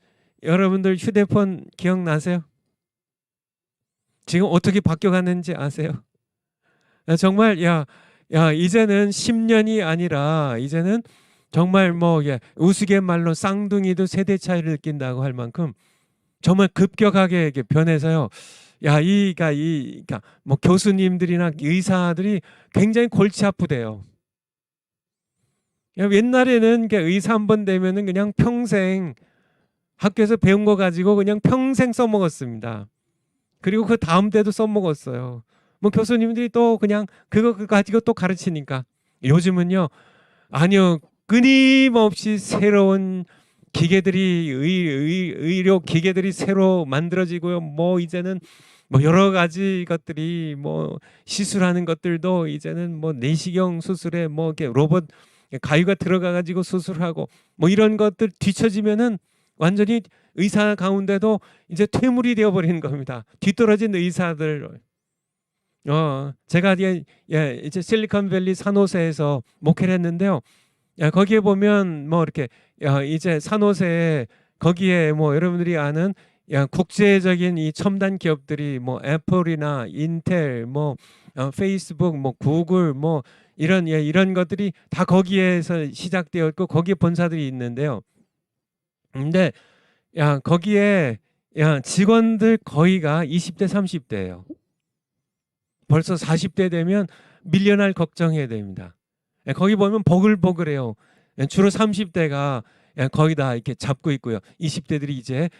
여러분들 휴대폰 기억나세요? 지금 어떻게 바뀌어가는지 아세요? 정말 이제는 10년이 아니라 이제는 정말 뭐 우스갯말로 쌍둥이도 세대 차이를 느낀다고 할 만큼 정말 급격하게 이렇게 변해서요. 그러니까 뭐 교수님들이나 의사들이 굉장히 골치 아프대요. 옛날에는 의사 한 번 되면은 그냥 평생 학교에서 배운 거 가지고 그냥 평생 써먹었습니다. 그리고 그 다음 때도 써먹었어요. 뭐 교수님들이 또 그냥 그거 가지고 또 가르치니까. 요즘은요, 아니요, 끊임없이 새로운 기계들이 의료 기계들이 새로 만들어지고요. 뭐 이제는 뭐 여러 가지 것들이 뭐 시술하는 것들도 이제는 뭐 내시경 수술에 뭐 이렇게 로봇 가위가 들어가 가지고 수술하고 뭐 이런 것들 뒤처지면은 완전히 의사 가운데도 이제 퇴물이 되어 버리는 겁니다. 뒤떨어진 의사들. 제가 이제 실리콘밸리 산호세에서 목회를 했는데요. 거기에 보면 뭐 이렇게 이제 산호세에 거기에 뭐 여러분들이 아는 국제적인 이 첨단 기업들이 뭐 애플이나 인텔 뭐 페이스북 뭐 구글 뭐 이런 것들이 다 거기에서 시작되었고 거기에 본사들이 있는데요. 근데 거기에 직원들 거의가 20대 30대예요. 벌써 40대 되면 밀려날 걱정해야 됩니다. 거기 보면 보글보글해요. 주로 30대가 거의 다 이렇게 잡고 있고요. 20대들이 이제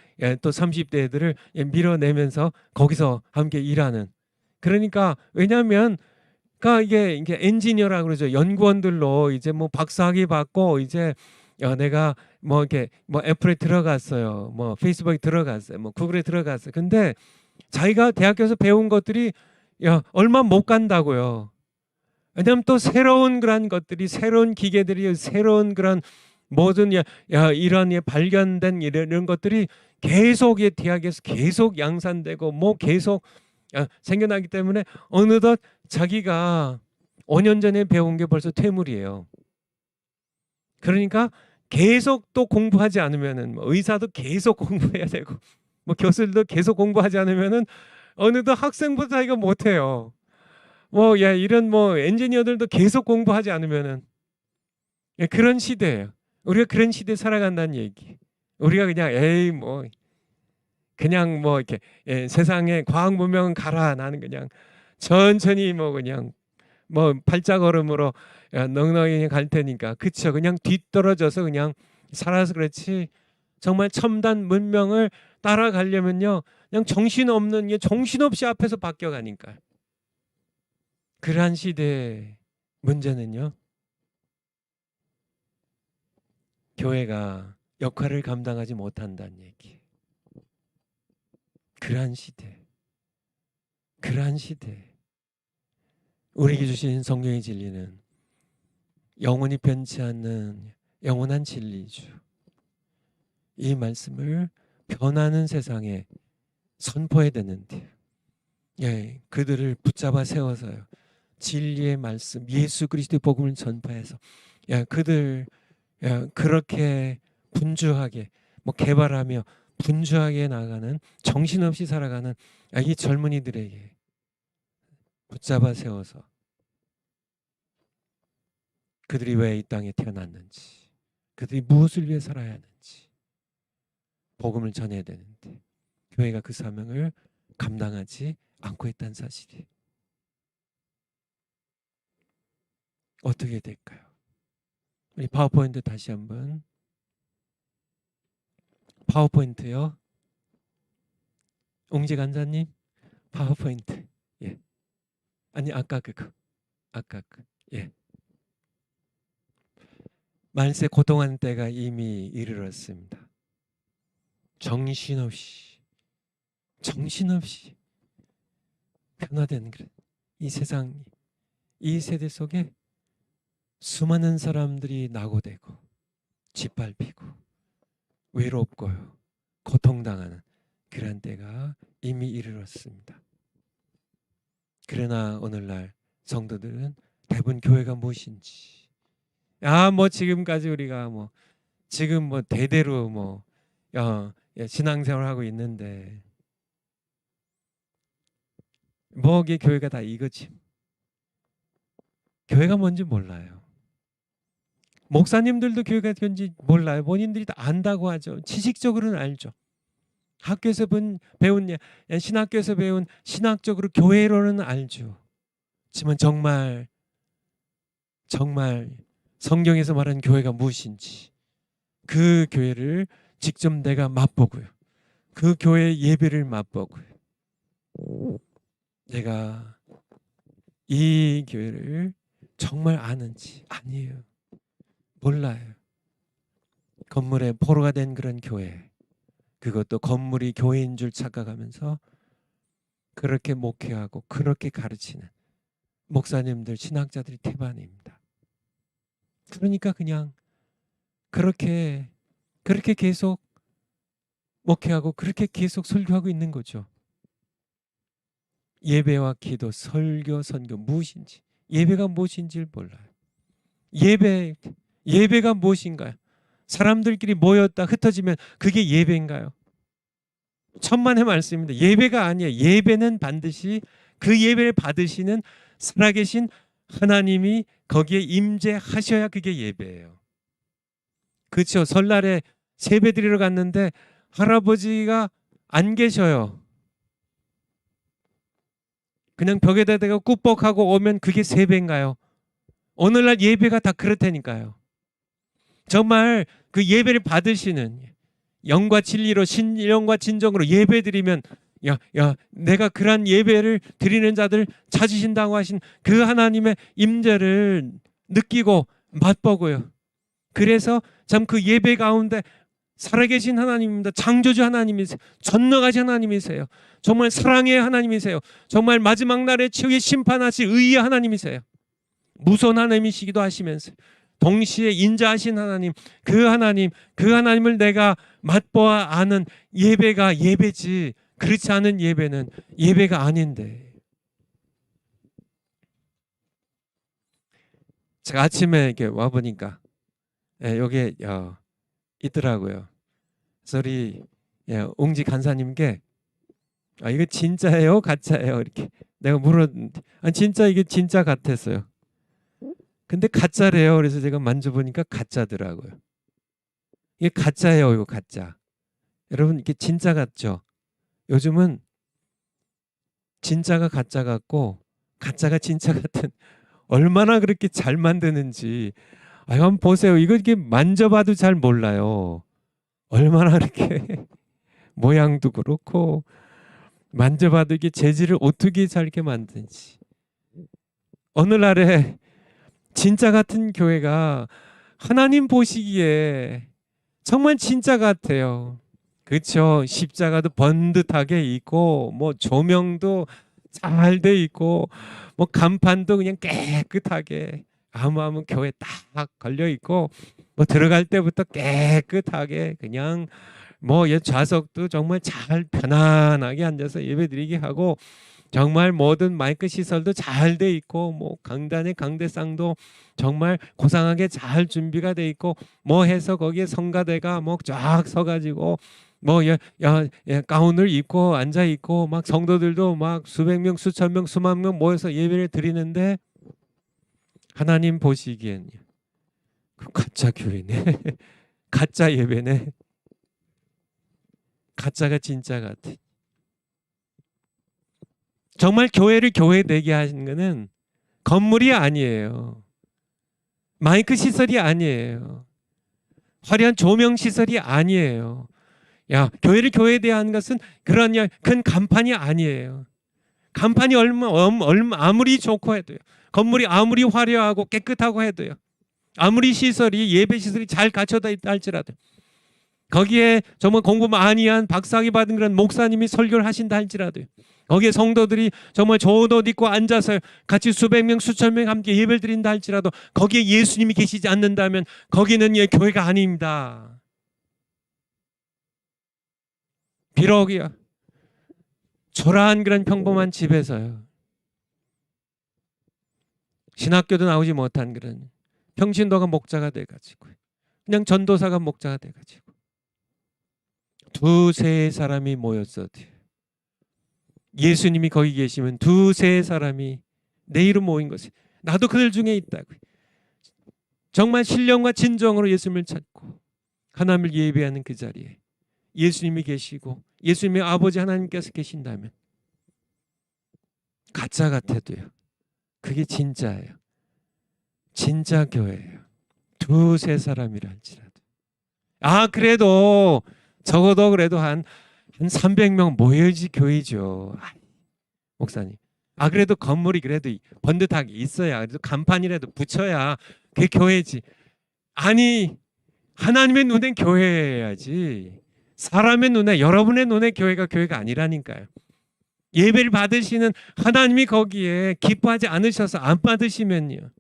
또 30대들을 밀어내면서 거기서 함께 일하는. 그러니까 왜냐하면 그러니까 이게 엔지니어라고 그러죠. 연구원들로 이제 뭐 박사학위 받고 이제 내가 뭐 이렇게 뭐 애플에 들어갔어요. 뭐 페이스북에 들어갔어요. 뭐 구글에 들어갔어요. 근데 자기가 대학교에서 배운 것들이 얼마 못 간다고요. 왜냐하면 또 새로운 그런 것들이 새로운 기계들이 새로운 그런 모든 이런 발견된 이런 것들이 계속 대학에서 계속 양산되고 뭐 계속 생겨나기 때문에 어느덧 자기가 5년 전에 배운 게 벌써 퇴물이에요. 그러니까 계속 또 공부하지 않으면은 뭐 의사도 계속 공부해야 되고 뭐 교수들도 계속 공부하지 않으면은 어느덧 학생보다 이거 못해요. 뭐 이런 뭐 엔지니어들도 계속 공부하지 않으면은 그런 시대예요. 우리가 그런 시대에 살아간다는 얘기. 우리가 그냥 에이 뭐 그냥 뭐 이렇게 세상에 과학 문명은 가라. 나는 그냥 천천히 뭐 그냥 뭐 발자걸음으로 넉넉히 갈 테니까. 그쵸? 그냥 뒤떨어져서 그냥 살아서 그렇지. 정말 첨단 문명을 따라가려면요. 그냥 정신없는 게 정신없이 앞에서 바뀌어가니까. 그러한 시대의 문제는요. 교회가 역할을 감당하지 못한다는 얘기. 그러한 시대. 그러한 시대. 우리에게 주신 성경의 진리는 영원히 변치 않는 영원한 진리죠. 이 말씀을 변하는 세상에 선포해야 되는데 그들을 붙잡아 세워서요. 진리의 말씀, 예수 그리스도의 복음을 전파해서 그들 그렇게 분주하게 뭐 개발하며 분주하게 나가는 정신없이 살아가는 이 젊은이들에게 붙잡아 세워서 그들이 왜 이 땅에 태어났는지, 그들이 무엇을 위해 살아야 하는지 복음을 전해야 되는데 교회가 그 사명을 감당하지 않고 있다는 사실이 어떻게 될까요? 우리 파워포인트 다시 한번. 파워포인트요. 옹지 간사님 파워포인트. 아니 아까 그거. 아까 그. 말세 고통하는 때가 이미 이르렀습니다. 정신없이 변화되는 이 세상, 이 세대 속에 수많은 사람들이 낙오되고 짓밟히고 외롭고요, 고통당하는 그런 때가 이미 이르렀습니다. 그러나 오늘날 성도들은 대부분 교회가 무엇인지, 뭐 지금까지 우리가 뭐 지금 뭐 대대로 뭐 신앙생활 하고 있는데 뭐게 교회가 다 이거지. 교회가 뭔지 몰라요. 목사님들도 교회가 뭔지 몰라요. 본인들이 다 안다고 하죠. 지식적으로는 알죠. 학교에서 배운 신학교에서 배운 신학적으로 교회로는 알죠. 하지만 정말 성경에서 말하는 교회가 무엇인지, 그 교회를 직접 내가 맛보고요. 그 교회의 예배를 맛보고요. 내가 이 교회를 정말 아는지 아니에요. 몰라요. 건물에 포로가 된 그런 교회, 그것도 건물이 교회인 줄 착각하면서 그렇게 목회하고 그렇게 가르치는 목사님들, 신학자들이 태반입니다. 그러니까 그냥 그렇게 계속 목회하고 그렇게 계속 설교하고 있는 거죠. 예배와 기도, 설교, 선교 무엇인지, 예배가 무엇인지를 몰라요. 예배가 무엇인가요? 사람들끼리 모였다 흩어지면 그게 예배인가요? 천만의 말씀입니다. 예배가 아니에요. 예배는 반드시 그 예배를 받으시는 살아계신 하나님이 거기에 임재하셔야 그게 예배예요. 그렇죠. 설날에 세배 드리러 갔는데 할아버지가 안 계셔요. 그냥 벽에다 대고 꾸벅하고 오면 그게 세배인가요? 오늘날 예배가 다 그렇다니까요. 정말 그 예배를 받으시는, 영과 진리로 신령과 진정으로 예배드리면 내가 그러한 예배를 드리는 자들 찾으신다고 하신 그 하나님의 임재를 느끼고 맛보고요. 그래서 참 그 예배 가운데 살아계신 하나님입니다. 창조주 하나님이세요. 전능하신 하나님이세요. 정말 사랑의 하나님이세요. 정말 마지막 날에 최후의 심판하실 의의 하나님이세요. 무서운 하나님이시기도 하시면서 동시에 인자하신 하나님, 그 하나님을 내가 맛보아 아는 예배가 예배지, 그렇지 않은 예배는 예배가 아닌데. 제가 아침에 이렇게 와 보니까 여기에 있더라고요. 그래서 우리 옹지 간사님께 이거 진짜예요, 가짜예요? 이렇게 내가 물었는데 진짜, 이게 진짜 같았어요. 근데 가짜래요. 그래서 제가 만져보니까 가짜더라고요. 이게 가짜예요, 이거 가짜. 여러분, 이게 진짜 같죠? 요즘은 진짜가 가짜 같고 가짜가 진짜 같은, 얼마나 그렇게 잘 만드는지 한번 보세요. 이게 만져봐도 잘 몰라요. 얼마나 그렇게 모양도 그렇고 만져봐도 이게 재질을 어떻게 잘 이렇게 만드는지. 오늘날에 진짜 같은 교회가 하나님 보시기에 정말 진짜 같아요. 그렇죠. 십자가도 번듯하게 있고 뭐 조명도 잘 돼 있고 뭐 간판도 그냥 깨끗하게 아무 교회 딱 걸려 있고 뭐 들어갈 때부터 깨끗하게 그냥 뭐 좌석도 정말 잘 편안하게 앉아서 예배드리게 하고 정말 모든 마이크 시설도 잘 돼 있고 뭐 강단의 강대상도 정말 고상하게 잘 준비가 돼 있고 뭐 해서 거기에 성가대가 뭐 쫙 서가지고 뭐 가운을 입고 앉아 있고 막 성도들도 막 수백 명, 수천 명, 수만 명 모여서 예배를 드리는데 하나님 보시기엔 그 가짜 교회네. 가짜 예배네. 가짜가 진짜 같아. 정말 교회를 교회 되게 하시는 것은 건물이 아니에요. 마이크 시설이 아니에요. 화려한 조명 시설이 아니에요. 교회를 교회에 대한 것은 그런 큰 간판이 아니에요. 간판이 아무리 좋고 해도요. 건물이 아무리 화려하고 깨끗하고 해도요. 아무리 예배 시설이 잘 갖춰져 있다 할지라도 거기에 정말 공부 많이 한 박사학위 받은 그런 목사님이 설교를 하신다 할지라도요. 거기에 성도들이 정말 좋은 옷 입고 앉아서 같이 수백 명, 수천 명 함께 예배를 드린다 할지라도 거기에 예수님이 계시지 않는다면 거기는 교회가 아닙니다. 비록 초라한 그런 평범한 집에서요. 신학교도 나오지 못한 그런 평신도가 목자가 돼가지고 그냥 전도사가 목자가 돼가지고 두세 사람이 모였어도 예수님이 거기 계시면 두세 사람이 내 이름 모인 것이 나도 그들 중에 있다고. 정말 신령과 진정으로 예수님을 찾고 하나님을 예배하는 그 자리에 예수님이 계시고 예수님의 아버지 하나님께서 계신다면 가짜 같아도요. 그게 진짜예요. 진짜 교회예요. 두세 사람이라 할지라도. 그래도 적어도 그래도 한 300명 모여야지 교회죠. 목사님. 그래도 건물이 그래도 번듯하게 있어야, 그래도 간판이라도 붙여야 그게 교회지. 아니, 하나님의 눈엔 교회여야지. 사람의 눈에, 여러분의 눈에 교회가 아니라니까요. 예배를 받으시는 하나님이 거기에 기뻐하지 않으셔서 안 받으시면요.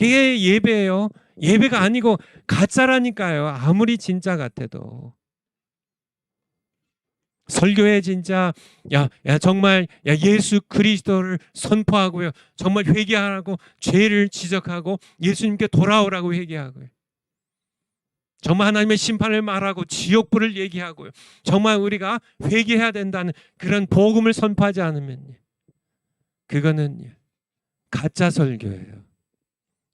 이게 예배예요. 예배가 아니고 가짜라니까요. 아무리 진짜 같아도. 설교에 진짜 정말 예수 그리스도를 선포하고요. 정말 회개하라고 죄를 지적하고 예수님께 돌아오라고 회개하고요. 정말 하나님의 심판을 말하고 지옥불을 얘기하고요. 정말 우리가 회개해야 된다는 그런 복음을 선포하지 않으면 그거는 가짜 설교예요.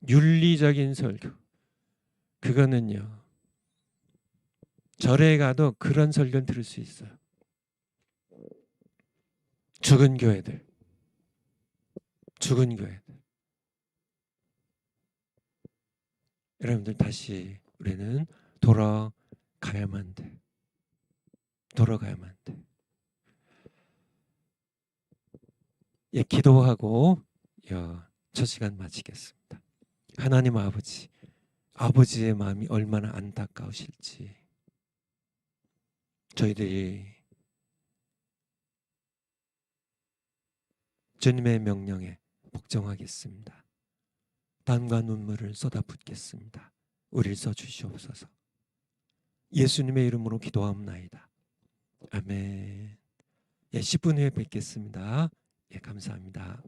윤리적인 설교. 그거는요. 절에 가도 그런 설교는 들을 수 있어요. 죽은 교회들. 여러분들 다시 우리는 돌아가야만 돼. 기도하고 첫 시간 마치겠습니다. 하나님 아버지의 마음이 얼마나 안타까우실지 저희들이 주님의 명령에 복종하겠습니다. 땀과 눈물을 쏟아붓겠습니다. 우리를 써주시옵소서. 예수님의 이름으로 기도하옵나이다. 아멘. 10분 후에 뵙겠습니다. 감사합니다.